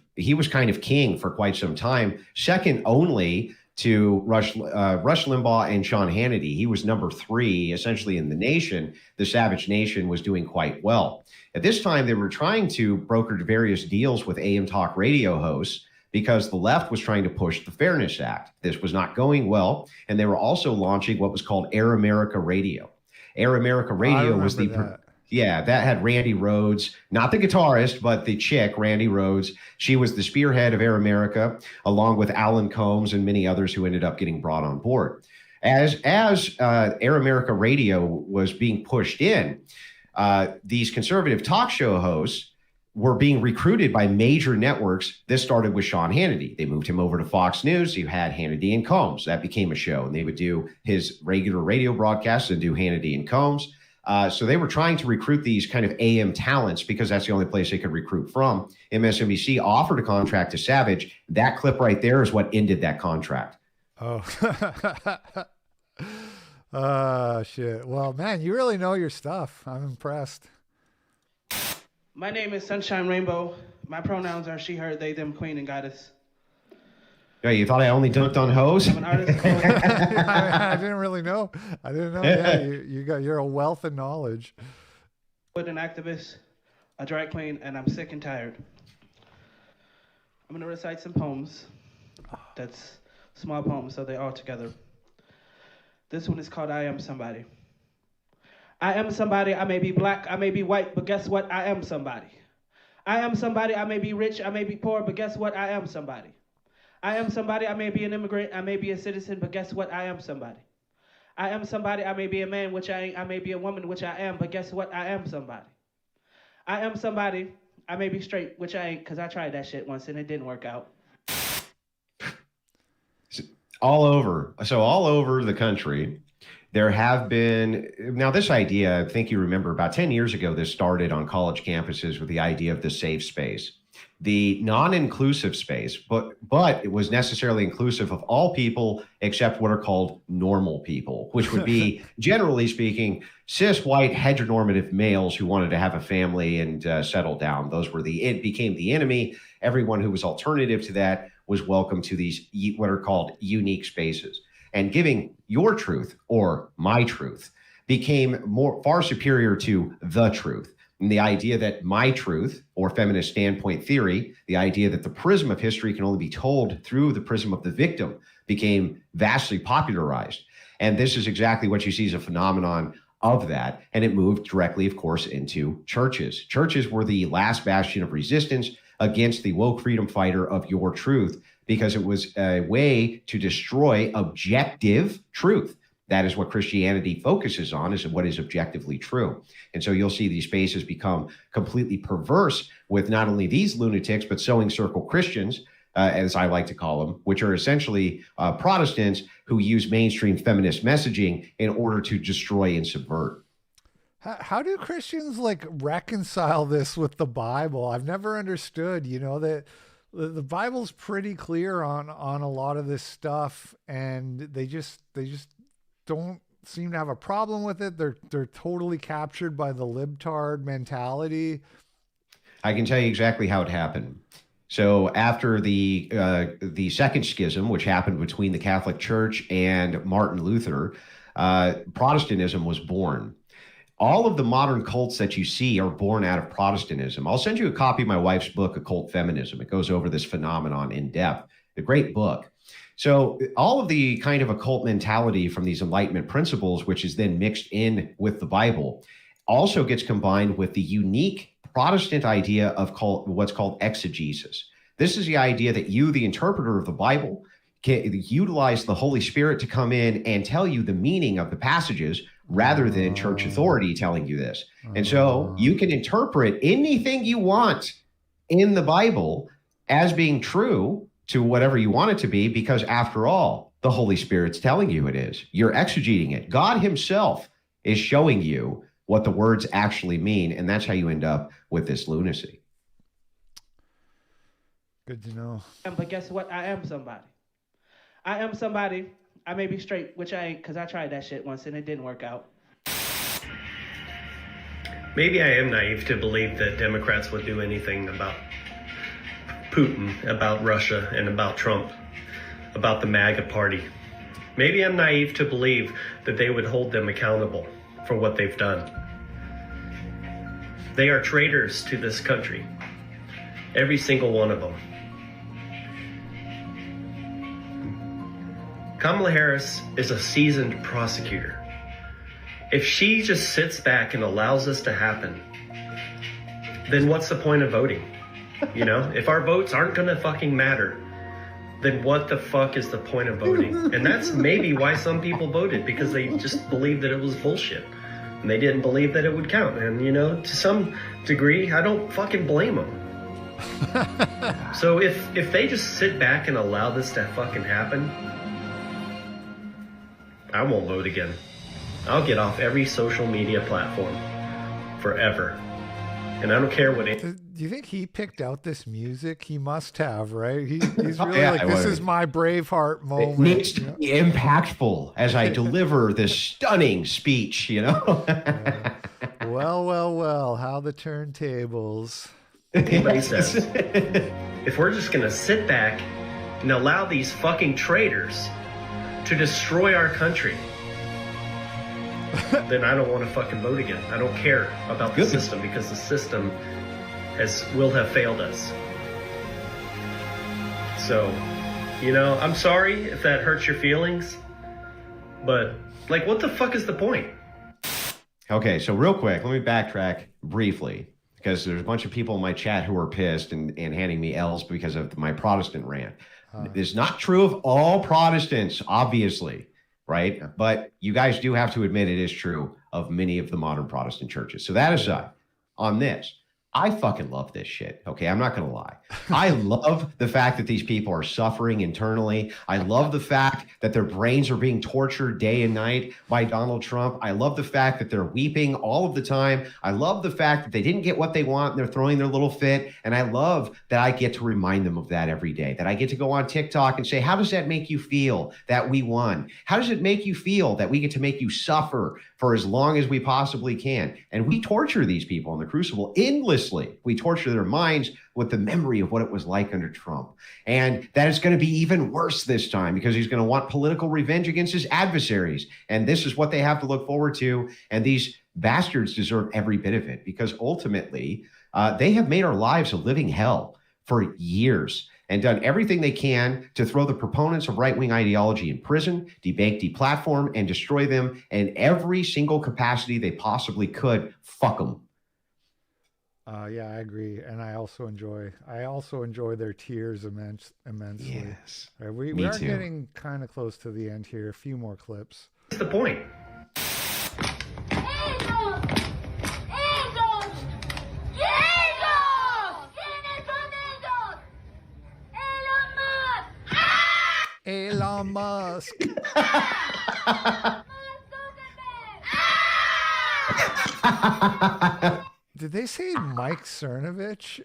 king for quite some time, second only to Rush Limbaugh and Sean Hannity. He was number 3, essentially, in the nation. The Savage Nation was doing quite well. At this time, they were trying to broker various deals with AM talk radio hosts because the left was trying to push the Fairness Act. This was not going well, and they were also launching what was called Air America Radio. Air America Radio was the... Yeah, that had Randy Rhoads, not the guitarist, but the chick, Randy Rhoads. She was the spearhead of Air America, along with Alan Combs and many others who ended up getting brought on board. As Air America Radio was being pushed in, these conservative talk show hosts were being recruited by major networks. This started with Sean Hannity. They moved him over to Fox News. You had Hannity and Combs. That became a show, and they would do his regular radio broadcasts and do Hannity and Combs. So they were trying to recruit these kind of AM talents because that's the only place they could recruit from. MSNBC offered a contract to Savage. That clip right there is what ended that contract. Oh, shit. Well, man, you really know your stuff. I'm impressed. My name is Sunshine Rainbow. My pronouns are she, her, they, them, queen, and goddess. Yeah, you thought I only dunked on hoes? I'm an artist. I didn't really know. I didn't know. Yeah, you're a wealth of knowledge. With an activist, a drag queen, and I'm sick and tired. I'm gonna recite some poems. That's small poems, so they're all together. This one is called I Am Somebody. I am somebody, I may be black, I may be white, but guess what? I am somebody. I am somebody, I may be rich, I may be poor, but guess what? I am somebody. I am somebody, I may be an immigrant, I may be a citizen, but guess what? I am somebody. I am somebody, I may be a man, which I ain't, I may be a woman, which I am, but guess what? I am somebody. I am somebody, I may be straight, which I ain't, because I tried that shit once and it didn't work out. All over the country, there have been, now this idea, I think you remember about 10 years ago, this started on college campuses with the idea of the safe space. The non-inclusive space, but it was necessarily inclusive of all people except what are called normal people, which would be, generally speaking, cis, white, heteronormative males who wanted to have a family and settle down. Those were it became the enemy. Everyone who was alternative to that was welcome to these what are called unique spaces. And giving your truth or my truth became far superior to the truth. And the idea that my truth, or feminist standpoint theory, the idea that the prism of history can only be told through the prism of the victim, became vastly popularized. And this is exactly what you see as a phenomenon of that. And it moved directly, of course, into churches. Churches were the last bastion of resistance against the woke freedom fighter of your truth, because it was a way to destroy objective truth. That is what Christianity focuses on, is what is objectively true. And so you'll see these spaces become completely perverse with not only these lunatics, but sewing circle Christians, as I like to call them, which are essentially Protestants who use mainstream feminist messaging in order to destroy and subvert. How do Christians reconcile this with the Bible? I've never understood, that the Bible's pretty clear on a lot of this stuff, and they just don't seem to have a problem with it. They're totally captured by the libtard mentality. I can tell you exactly how it happened. So after the second schism, which happened between the Catholic Church and Martin Luther, Protestantism was born. All of the modern cults that you see are born out of Protestantism. I'll send you a copy of my wife's book, Occult Feminism. It goes over this phenomenon in depth. A great book. So all of the kind of occult mentality from these Enlightenment principles, which is then mixed in with the Bible, also gets combined with the unique Protestant idea of what's called exegesis. This is the idea that you, the interpreter of the Bible, can utilize the Holy Spirit to come in and tell you the meaning of the passages rather than church authority telling you this. And so you can interpret anything you want in the Bible as being true to whatever you want it to be, because after all, the Holy Spirit's telling you it is. You're exegeting it. God himself is showing you what the words actually mean, and that's how you end up with this lunacy. Good to know. But guess what? I am somebody. I am somebody. I may be straight, which I ain't, because I tried that shit once and it didn't work out. Maybe I am naive to believe that Democrats would do anything about Putin, about Russia, and about Trump, about the MAGA party. Maybe I'm naive to believe that they would hold them accountable for what they've done. They are traitors to this country, every single one of them. Kamala Harris is a seasoned prosecutor. If she just sits back and allows this to happen, then what's the point of voting? You know, if our votes aren't gonna fucking matter, then what the fuck is the point of voting? And that's maybe why some people voted, because they just believed that it was bullshit. And they didn't believe that it would count. And, you know, to some degree, I don't fucking blame them. So if they just sit back and allow this to fucking happen, I won't vote again. I'll get off every social media platform forever. And I don't care what it... Do you think he picked out this music? He must have, right? He's really this is my Braveheart moment. It needs to be impactful as I deliver this stunning speech, you know? Well, how the turntables. Anybody says, if we're just going to sit back and allow these fucking traitors to destroy our country, then I don't want to fucking vote again. I don't care about the system, because the system will have failed us. So, you know, I'm sorry if that hurts your feelings, but like, what the fuck is the point? Okay, so real quick, let me backtrack briefly, because there's a bunch of people in my chat who are pissed and handing me L's because of my Protestant rant. It's not true of all Protestants, obviously, right? But you guys do have to admit it is true of many of the modern Protestant churches. So that aside, on this, I fucking love this shit. Okay, I'm not going to lie. I love the fact that these people are suffering internally. I love the fact that their brains are being tortured day and night by Donald Trump. I love the fact that they're weeping all of the time. I love the fact that they didn't get what they want and they're throwing their little fit. And I love that I get to remind them of that every day, that I get to go on TikTok and say, how does that make you feel that we won? How does it make you feel that we get to make you suffer for as long as we possibly can? And we torture these people in the crucible endlessly. We torture their minds with the memory of what it was like under Trump. And that is going to be even worse this time, because he's going to want political revenge against his adversaries. And this is what they have to look forward to. And these bastards deserve every bit of it, because ultimately they have made our lives a living hell for years and done everything they can to throw the proponents of right-wing ideology in prison, debate, deplatform, and destroy them in every single capacity they possibly could. Fuck them. Yeah, I agree, and I also enjoy their tears immensely. Yes, we are getting kind of close to the end here. A few more clips. What's the point? Elon Musk. Did they say Mike Cernovich?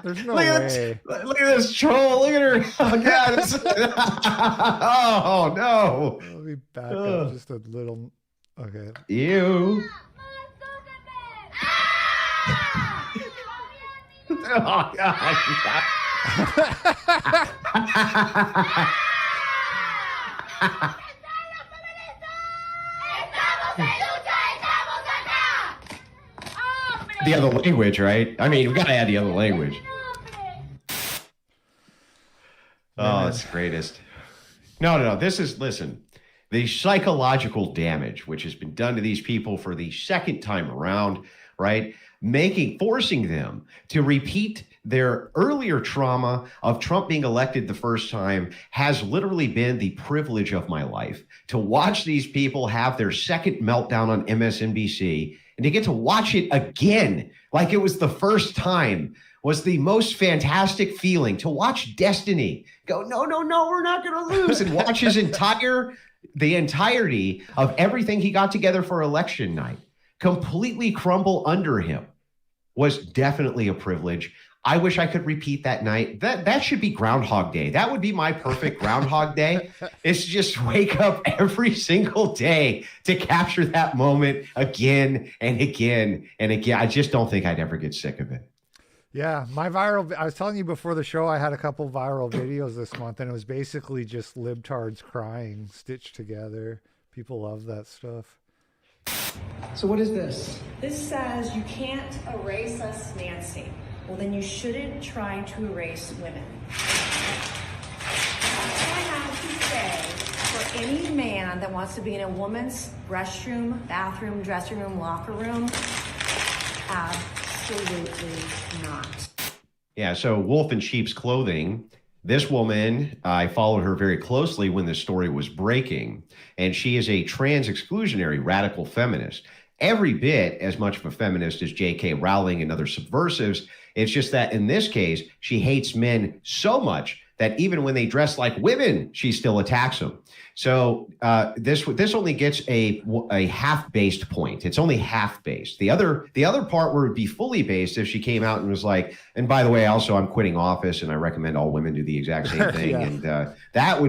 There's no way. Look at this troll. Look at her. Oh, God. Oh, no. Let me back up just a little. Okay. Ew. Oh, God. The other language, right? I mean, we got to add the other language. Oh, it's the greatest. No. Listen, the psychological damage which has been done to these people for the second time around, right? Forcing them to repeat their earlier trauma of Trump being elected the first time has literally been the privilege of my life. To watch these people have their second meltdown on MSNBC and to get to watch it again like it was the first time was the most fantastic feeling to watch Destiny go, no, we're not going to lose, and watch the entirety of everything he got together for election night completely crumble under him was definitely a privilege. I wish I could repeat that night. That should be Groundhog Day. That would be my perfect Groundhog Day. Is just wake up every single day to capture that moment again and again and again. I just don't think I'd ever get sick of it. Yeah, I was telling you before the show, I had a couple viral videos this month, and it was basically just libtards crying stitched together. People love that stuff. So what is this? This says you can't erase us, Nancy. Well, then you shouldn't try to erase women. I have to say, for any man that wants to be in a woman's restroom, bathroom, dressing room, locker room, absolutely not. Yeah, so wolf in sheep's clothing. This woman, I followed her very closely when this story was breaking, and she is a trans exclusionary radical feminist. Every bit as much of a feminist as J.K. Rowling and other subversives. It's just that in this case, she hates men so much that even when they dress like women, she still attacks them. So this only gets a half-based point. It's only half-based. The other part would be fully based if she came out and was like, and by the way, also I'm quitting office and I recommend all women do the exact same thing. Yeah. And that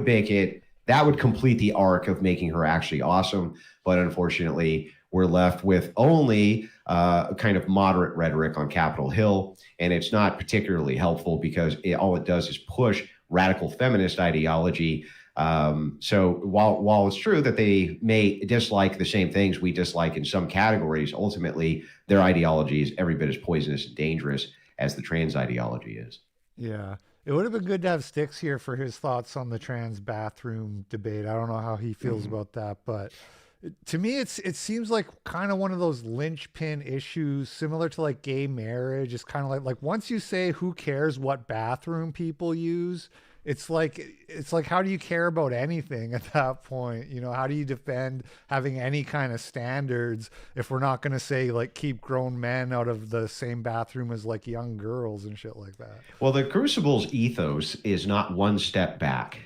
would complete the arc of making her actually awesome. But unfortunately, we're left with only kind of moderate rhetoric on Capitol Hill. And it's not particularly helpful because all it does is push radical feminist ideology. So while it's true that they may dislike the same things we dislike in some categories, ultimately their ideology is every bit as poisonous and dangerous as the trans ideology is. Yeah. It would have been good to have Styx here for his thoughts on the trans bathroom debate. I don't know how he feels about that, but to me, it seems like kind of one of those linchpin issues, similar to like gay marriage. It's kind of like once you say who cares what bathroom people use, it's like how do you care about anything at that point? You know, how do you defend having any kind of standards if we're not going to say like keep grown men out of the same bathroom as like young girls and shit like that? Well, the Crucible's ethos is not one step back.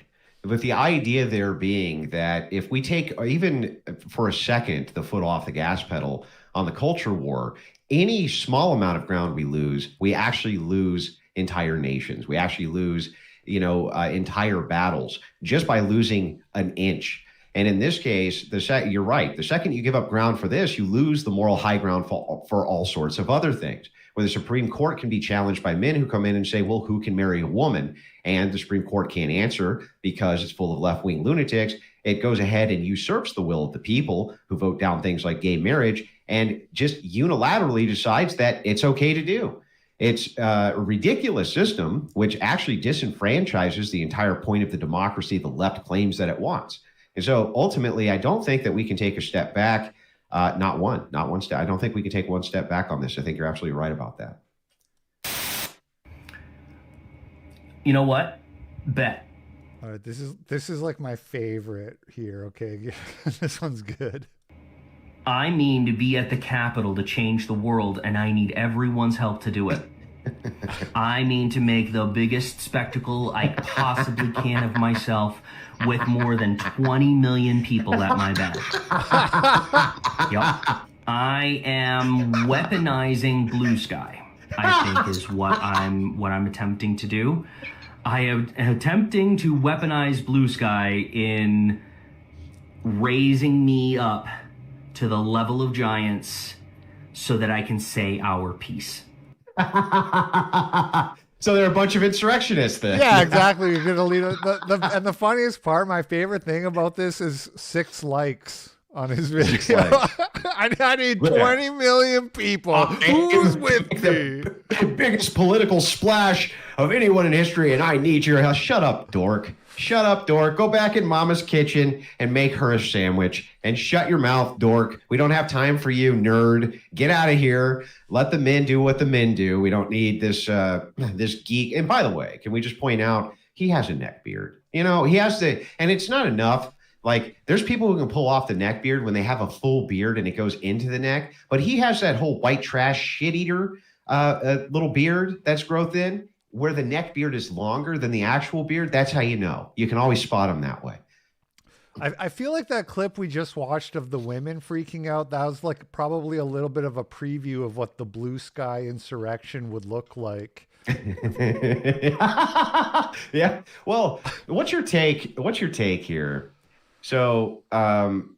With the idea there being that if we take even for a second the foot off the gas pedal on the culture war, any small amount of ground we lose, we actually lose entire nations. We actually lose, entire battles just by losing an inch. And in this case, you're right. The second you give up ground for this, you lose the moral high ground for all sorts of other things. Where the Supreme Court can be challenged by men who come in and say, well, who can marry a woman? And the Supreme Court can't answer because it's full of left-wing lunatics. It goes ahead and usurps the will of the people who vote down things like gay marriage and just unilaterally decides that it's okay to do. It's a ridiculous system, which actually disenfranchises the entire point of the democracy the left claims that it wants. And so ultimately, I don't think that we can take a step back. Not one step. I don't think we can take one step back on this. I think you're absolutely right about that. You know what? Bet. All right, this is like my favorite here. Okay, this one's good. I mean to be at the Capitol to change the world, and I need everyone's help to do it. I mean to make the biggest spectacle I possibly can of myself with more than 20 million people at my back. Yep. I am weaponizing blue sky, I think is what I'm attempting to do. I am attempting to weaponize blue sky in raising me up to the level of giants so that I can say our piece. So they're a bunch of insurrectionists then. Yeah, exactly. You're gonna lead and the funniest part, my favorite thing about this is 6 likes on his video. I need 20 million people. Who's with me? The biggest political splash of anyone in history, and I need your help. Shut up, dork. Shut up, dork. Go back in Mama's kitchen and make her a sandwich. And shut your mouth, dork. We don't have time for you, nerd. Get out of here. Let the men do what the men do. We don't need this this geek. And by the way, can we just point out, he has a neck beard. You know, he has to, and it's not enough. Like, there's people who can pull off the neck beard when they have a full beard and it goes into the neck. But he has that whole white trash shit eater a little beard that's growth in, where the neck beard is longer than the actual beard, that's how you know. You can always spot them that way. I feel like that clip we just watched of the women freaking out, that was like probably a little bit of a preview of what the blue sky insurrection would look like. Yeah. Well, what's your take here? So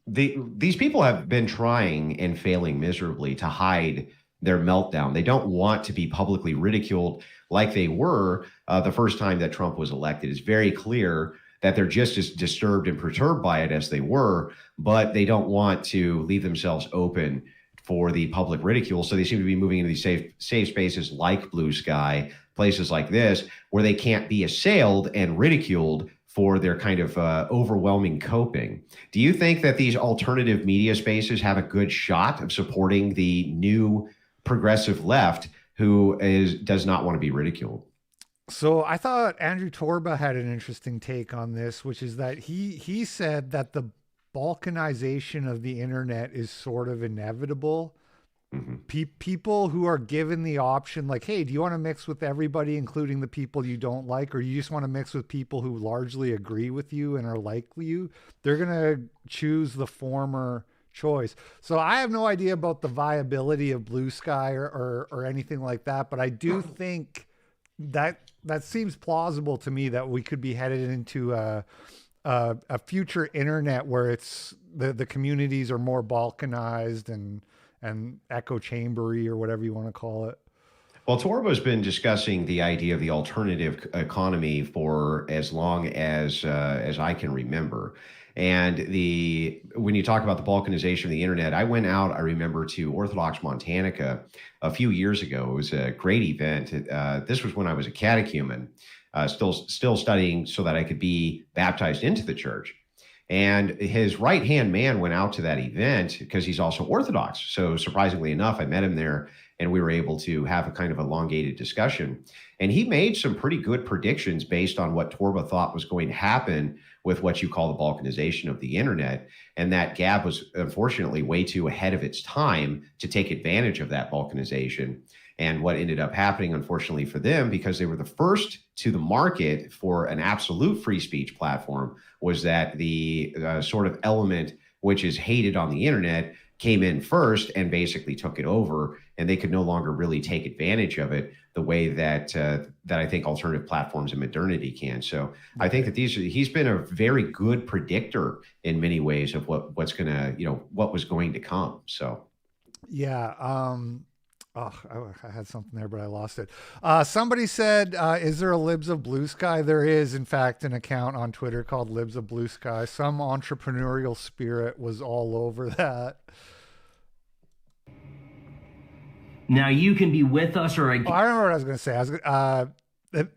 these people have been trying and failing miserably to hide their meltdown. They don't want to be publicly ridiculed like they were the first time that Trump was elected. It's very clear that they're just as disturbed and perturbed by it as they were, but they don't want to leave themselves open for the public ridicule. So they seem to be moving into these safe spaces like Blue Sky, places like this, where they can't be assailed and ridiculed for their kind of overwhelming coping. Do you think that these alternative media spaces have a good shot of supporting the new progressive left who does not want to be ridiculed? So I thought Andrew Torba had an interesting take on this, which is that he said that the balkanization of the internet is sort of inevitable. Mm-hmm. People who are given the option, like, hey, do you want to mix with everybody, including the people you don't like, or you just want to mix with people who largely agree with you and are like you, they're going to choose the former choice. So I have no idea about the viability of Blue Sky or anything like that, but I do think that seems plausible to me, that we could be headed into a future internet where it's the communities are more balkanized and echo chambery, or whatever you want to call it. Well, Torbo's been discussing the idea of the alternative economy for as long as I can remember. And when you talk about the balkanization of the internet, I went out, I remember, to Orthodox Montanica a few years ago. It was a great event. This was when I was a catechumen, still studying so that I could be baptized into the church. And his right-hand man went out to that event because he's also Orthodox. So surprisingly enough, I met him there and we were able to have a kind of elongated discussion. And he made some pretty good predictions based on what Torba thought was going to happen with what you call the balkanization of the internet. And that Gab was unfortunately way too ahead of its time to take advantage of that balkanization. And what ended up happening, unfortunately for them, because they were the first to the market for an absolute free speech platform, was that the sort of element which is hated on the internet came in first and basically took it over, and they could no longer really take advantage of it the way that I think alternative platforms and modernity can. So I think that he's been a very good predictor in many ways of what was going to come. So yeah. I had something there, but I lost it. Somebody said, is there a Libs of Blue Sky? There is, in fact, an account on Twitter called Libs of Blue Sky. Some entrepreneurial spirit was all over that. Now you can be with us, or I remember what I was going to say.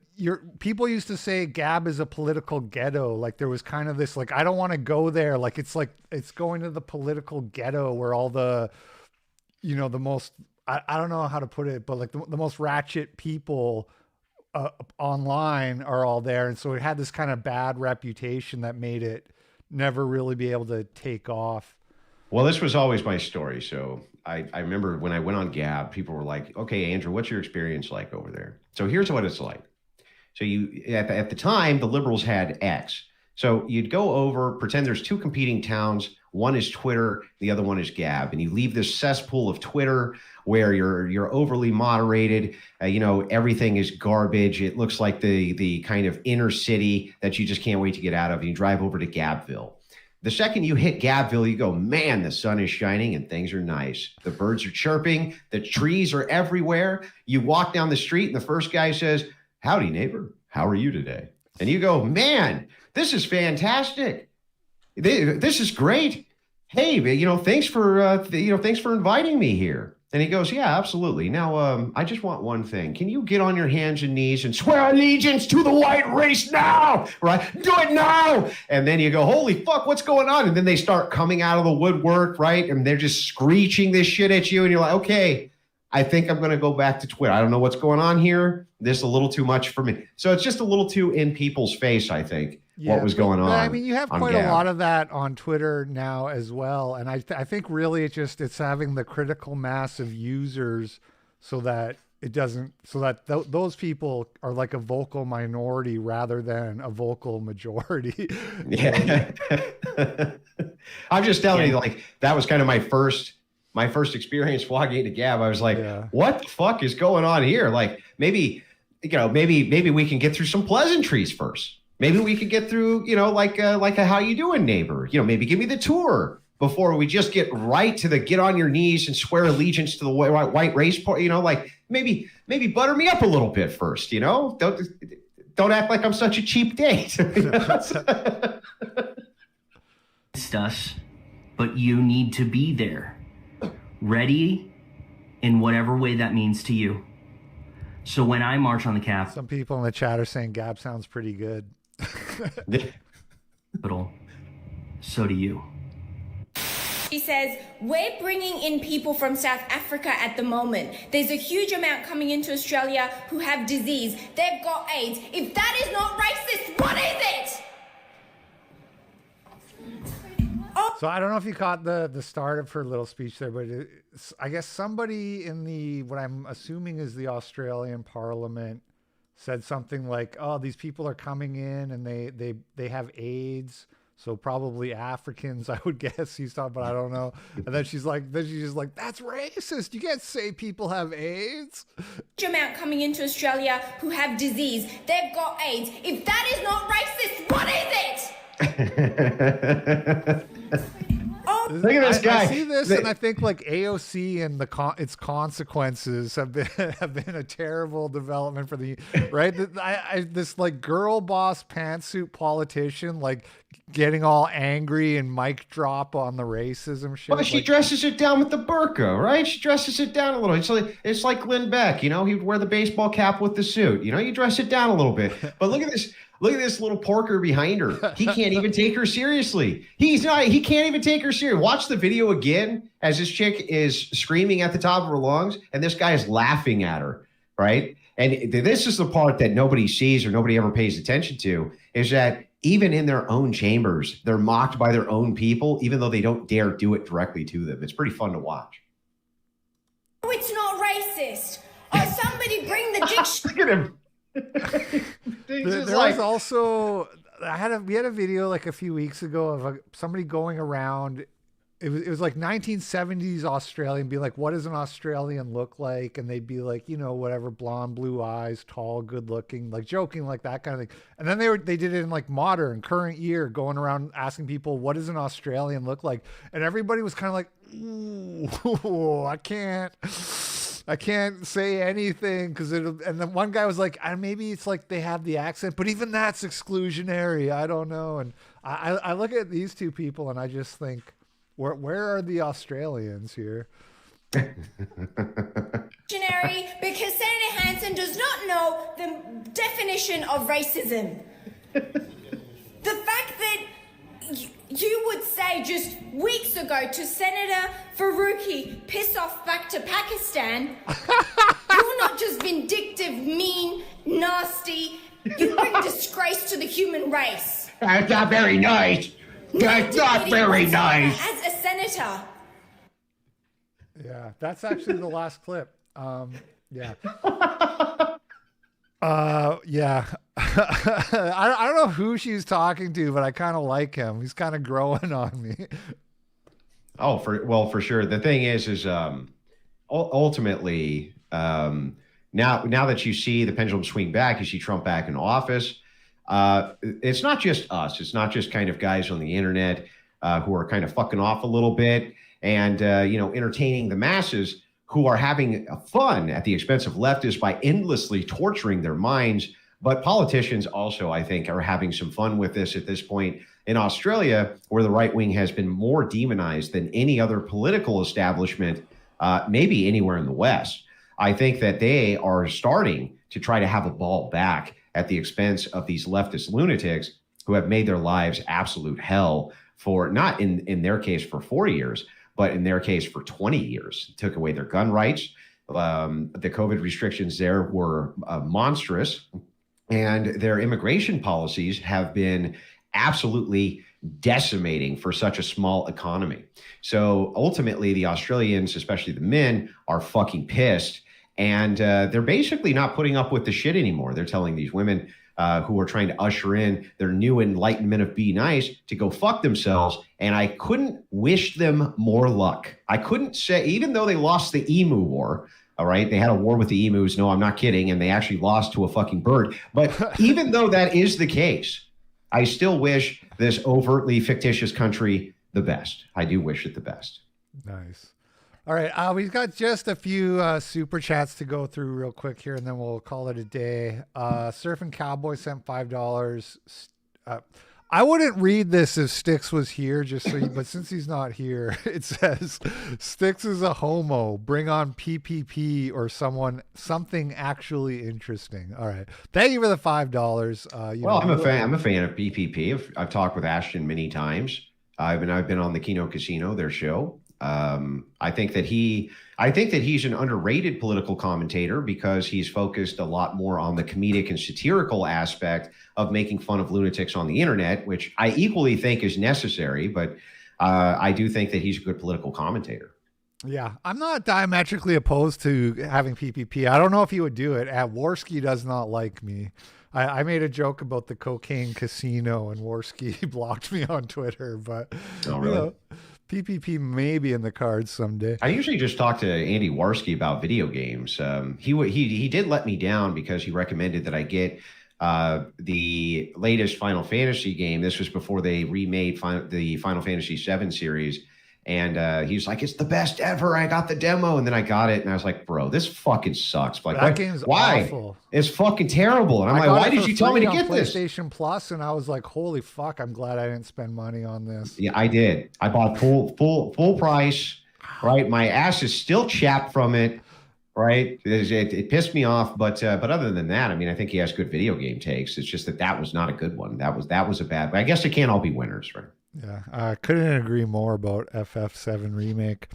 People used to say Gab is a political ghetto. Like there was kind of this, like, I don't want to go there. Like it's going to the political ghetto where all the, the most, I don't know how to put it, but like the most ratchet people online are all there. And so it had this kind of bad reputation that made it never really be able to take off. Well, this was always my story. So I remember when I went on Gab, people were like, okay, Andrew, what's your experience like over there? So here's what it's like. So at the time, the liberals had X. So you'd go over, pretend there's two competing towns. One is Twitter, the other one is Gab. And you leave this cesspool of Twitter where you're overly moderated. Everything is garbage. It looks like the kind of inner city that you just can't wait to get out of. And you drive over to Gabville. The second you hit Gabville, you go, man, the sun is shining and things are nice. The birds are chirping. The trees are everywhere. You walk down the street and the first guy says, howdy, neighbor. How are you today? And you go, man, this is fantastic. This is great. Hey, thanks for inviting me here. And he goes, yeah, absolutely. Now, I just want one thing. Can you get on your hands and knees and swear allegiance to the white race now? Right? Do it now. And then you go, holy fuck, what's going on? And then they start coming out of the woodwork, right? And they're just screeching this shit at you. And you're like, okay, I think I'm going to go back to Twitter. I don't know what's going on here. This is a little too much for me. So it's just a little too in people's face, I think. What was going on. I mean, you have quite a lot of that on Twitter now as well. And I think really it's having the critical mass of users so that it doesn't, so that those people are like a vocal minority rather than a vocal majority. Yeah. I'm just telling you, like, that was kind of my first experience walking into Gab. I was like, what the fuck is going on here? Like, maybe we can get through some pleasantries first. Maybe we could get through, like a how you doing neighbor, maybe give me the tour before we just get right to the get on your knees and swear allegiance to the white race, like maybe butter me up a little bit first, don't act like I'm such a cheap date. It's us, but you need to be there, ready in whatever way that means to you. So when I march on the Capitol, some people in the chat are saying Gab sounds pretty good. So do you. She says, we're bringing in people from South Africa at the moment. There's a huge amount coming into Australia who have disease. They've got AIDS. If that is not racist, what is it? So I don't know if you caught the start of her little speech there, but I guess somebody in what I'm assuming is the Australian Parliament said something like, "Oh, these people are coming in and they have AIDS, so probably Africans, I would guess." He's talking, but I don't know. And then she's just like, "That's racist. You can't say people have AIDS." Huge amount coming into Australia who have disease. They've got AIDS. If that is not racist, what is it? Look at this guy. I see this and I think like AOC and its consequences have been a terrible development for the right. This like girl boss pantsuit politician like getting all angry and mic drop on the racism shit. Well, she dresses it down with the burqa, right? She dresses it down a little. It's like Glenn Beck, he'd wear the baseball cap with the suit. You dress it down a little bit. But look at this. Look at this little porker behind her. He can't even take her seriously. He can't even take her seriously. Watch the video again as this chick is screaming at the top of her lungs and this guy is laughing at her, right? And this is the part that nobody sees or nobody ever pays attention to, is that even in their own chambers, they're mocked by their own people, even though they don't dare do it directly to them. It's pretty fun to watch. Oh, it's not racist. Oh, somebody bring the dictionary. Look at him. There was also we had a video like a few weeks ago of somebody going around. It was like 1970s Australian, be like, what does an Australian look like? And they'd be like, whatever, blonde, blue eyes, tall, good looking, like joking, like that kind of thing. And then they did it in like modern, current year, going around asking people, what does an Australian look like? And everybody was kind of like, ooh, I can't say anything because and then one guy was like, maybe it's like they have the accent, but even that's exclusionary. I don't know. And I look at these two people and I just think, where are the Australians here? Dictionary, because Senator Hanson does not know the definition of racism. The fact that you would say just weeks ago to Senator Faruqi, piss off back to Pakistan, you're not just vindictive, mean, nasty, you bring disgrace to the human race. That's not very nice. That's not very nice. As a senator. Yeah, that's actually the last clip. Yeah. Yeah. I don't know who she's talking to, but I kind of like him. He's kind of growing on me. Oh, for sure. The thing is ultimately, now that you see the pendulum swing back, you see Trump back in office. It's not just us. It's not just kind of guys on the internet who are kind of fucking off a little bit and entertaining the masses who are having fun at the expense of leftists by endlessly torturing their minds. But politicians also, I think, are having some fun with this at this point. In Australia, where the right wing has been more demonized than any other political establishment, maybe anywhere in the West, I think that they are starting to try to have a ball back at the expense of these leftist lunatics who have made their lives absolute hell for, not in their case for 4 years, but in their case for 20 years. Took away their gun rights. The COVID restrictions there were monstrous, and their immigration policies have been absolutely decimating for such a small economy. So ultimately, the Australians, especially the men, are fucking pissed. And they're basically not putting up with the shit anymore. They're telling these women who are trying to usher in their new enlightenment of be nice to go fuck themselves. And I couldn't wish them more luck. I couldn't say, even though they lost the emu war, all right, they had a war with the emus. No, I'm not kidding. And they actually lost to a fucking bird. But even though that is the case, I still wish this overtly fictitious country the best. I do wish it the best. Nice. All right, we've got just a few super chats to go through real quick here, and then we'll call it a day. Surfing Cowboy sent $5. I wouldn't read this if Styx was here, just so you, but since he's not here, it says Styx is a homo. Bring on PPP or something actually interesting. All right, thank you for the $5. Well, I'm a fan. I'm a fan of PPP. I've talked with Ashton many times. I've been on the Kino Casino, their show. I think that he's an underrated political commentator because he's focused a lot more on the comedic and satirical aspect of making fun of lunatics on the internet, which I equally think is necessary. But I do think that he's a good political commentator. Yeah, I'm not diametrically opposed to having PPP. I don't know if he would do it. Warski does not like me. I made a joke about the cocaine casino and Warski blocked me on Twitter, but really? PPP may be in the cards someday. I usually just talk to Andy Warski about video games. He did let me down because he recommended that I get the latest Final Fantasy game. This was before they remade the Final Fantasy VII series. And he was like, it's the best ever. I got the demo. And then I got it. And I was like, bro, this fucking sucks. Like, that game's awful. It's fucking terrible. And I'm like, why did you tell me to get this? PlayStation Plus, and I was like, holy fuck, I'm glad I didn't spend money on this. Yeah, I did. I bought full price, right? My ass is still chapped from it, right? It pissed me off. But other than that, I mean, I think he has good video game takes. It's just that was not a good one. That was a bad, but I guess it can't all be winners, right? Yeah, I couldn't agree more about FF7 Remake.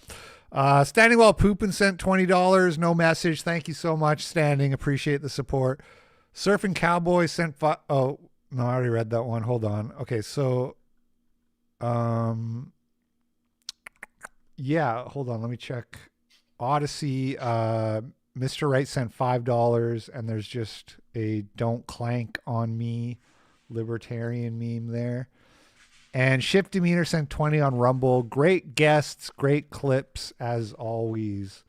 Standing While Pooping sent $20. No message. Thank you so much, Standing. Appreciate the support. Surfing Cowboy sent oh, no, I already read that one. Hold on. Okay, so yeah, hold on. Let me check. Odyssey, Mr. Right sent $5, and there's just a don't clank on me libertarian meme there. And Shift Demeanor sent 20 on Rumble. Great guests, great clips as always.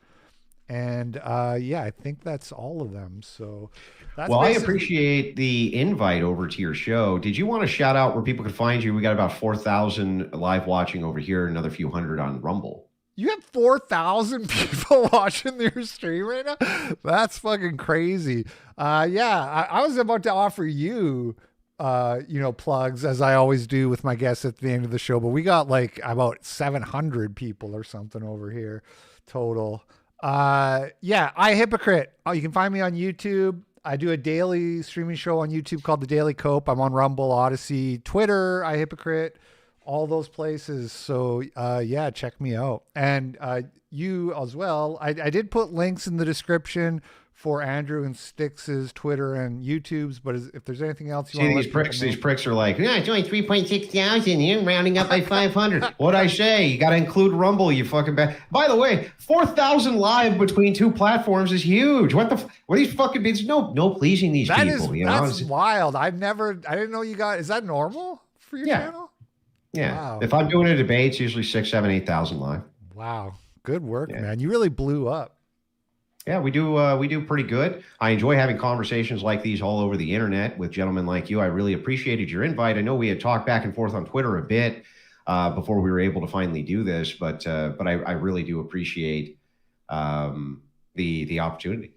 And yeah, I think that's all of them. So that's I appreciate the invite over to your show. Did you want to shout out where people could find you? We got about 4,000 live watching over here, another few hundred on Rumble. You have 4,000 people watching your stream right now? That's fucking crazy. Yeah, I was about to offer you plugs, as I always do with my guests at the end of the show, but we got like about 700 people or something over here total. Yeah, I Hypocrite. You can find me on YouTube. I do a daily streaming show on YouTube called The Daily Cope. I'm on Rumble, Odyssey, Twitter, I Hypocrite, all those places. So yeah, check me out. And you as well. I did put links in the description for Andrew and Styx's Twitter and YouTube's, but if there's anything else you want to these pricks are like, yeah, it's only 3.6 thousand. You're rounding up by 500. What'd I say? You got to include Rumble, you fucking bad. By the way, 4,000 live between two platforms is huge. What are these fucking bids? No pleasing these people. That's wild. I didn't know you got. Is that normal for your channel? Yeah. Wow. If I'm doing a debate, it's usually 6, 7, 8,000 live. Wow. Good work, man. You really blew up. Yeah, we do pretty good. I enjoy having conversations like these all over the internet with gentlemen like you. I really appreciated your invite. I know we had talked back and forth on Twitter a bit before we were able to finally do this, but I really do appreciate the opportunity.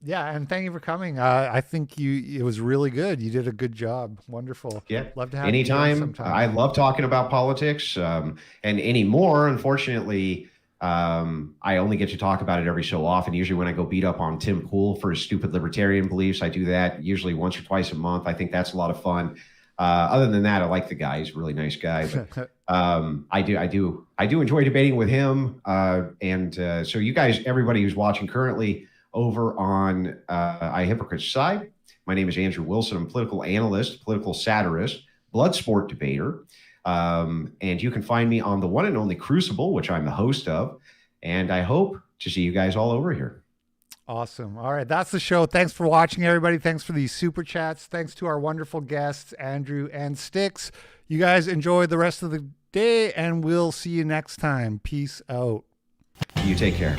Yeah, and thank you for coming. I think it was really good. You did a good job. Wonderful. Yeah, love to have anytime. You sometime. I love talking about politics, and anymore, unfortunately. I only get to talk about it every so often. Usually when I go beat up on Tim Pool for his stupid libertarian beliefs, I do that usually once or twice a month. I think that's a lot of fun. Other than that, I like the guy. He's a really nice guy. But I do enjoy debating with him. So you guys, everybody who's watching currently over on iHypocrite's side, my name is Andrew Wilson. I'm a political analyst, political satirist, blood sport debater. And you can find me on the one and only Crucible, which I'm the host of. And I hope to see you guys all over here. Awesome. All right, that's the show. Thanks for watching, everybody. Thanks for these super chats. Thanks to our wonderful guests, Andrew and Styx. You guys enjoy the rest of the day, and we'll see you next time. Peace out. You take care.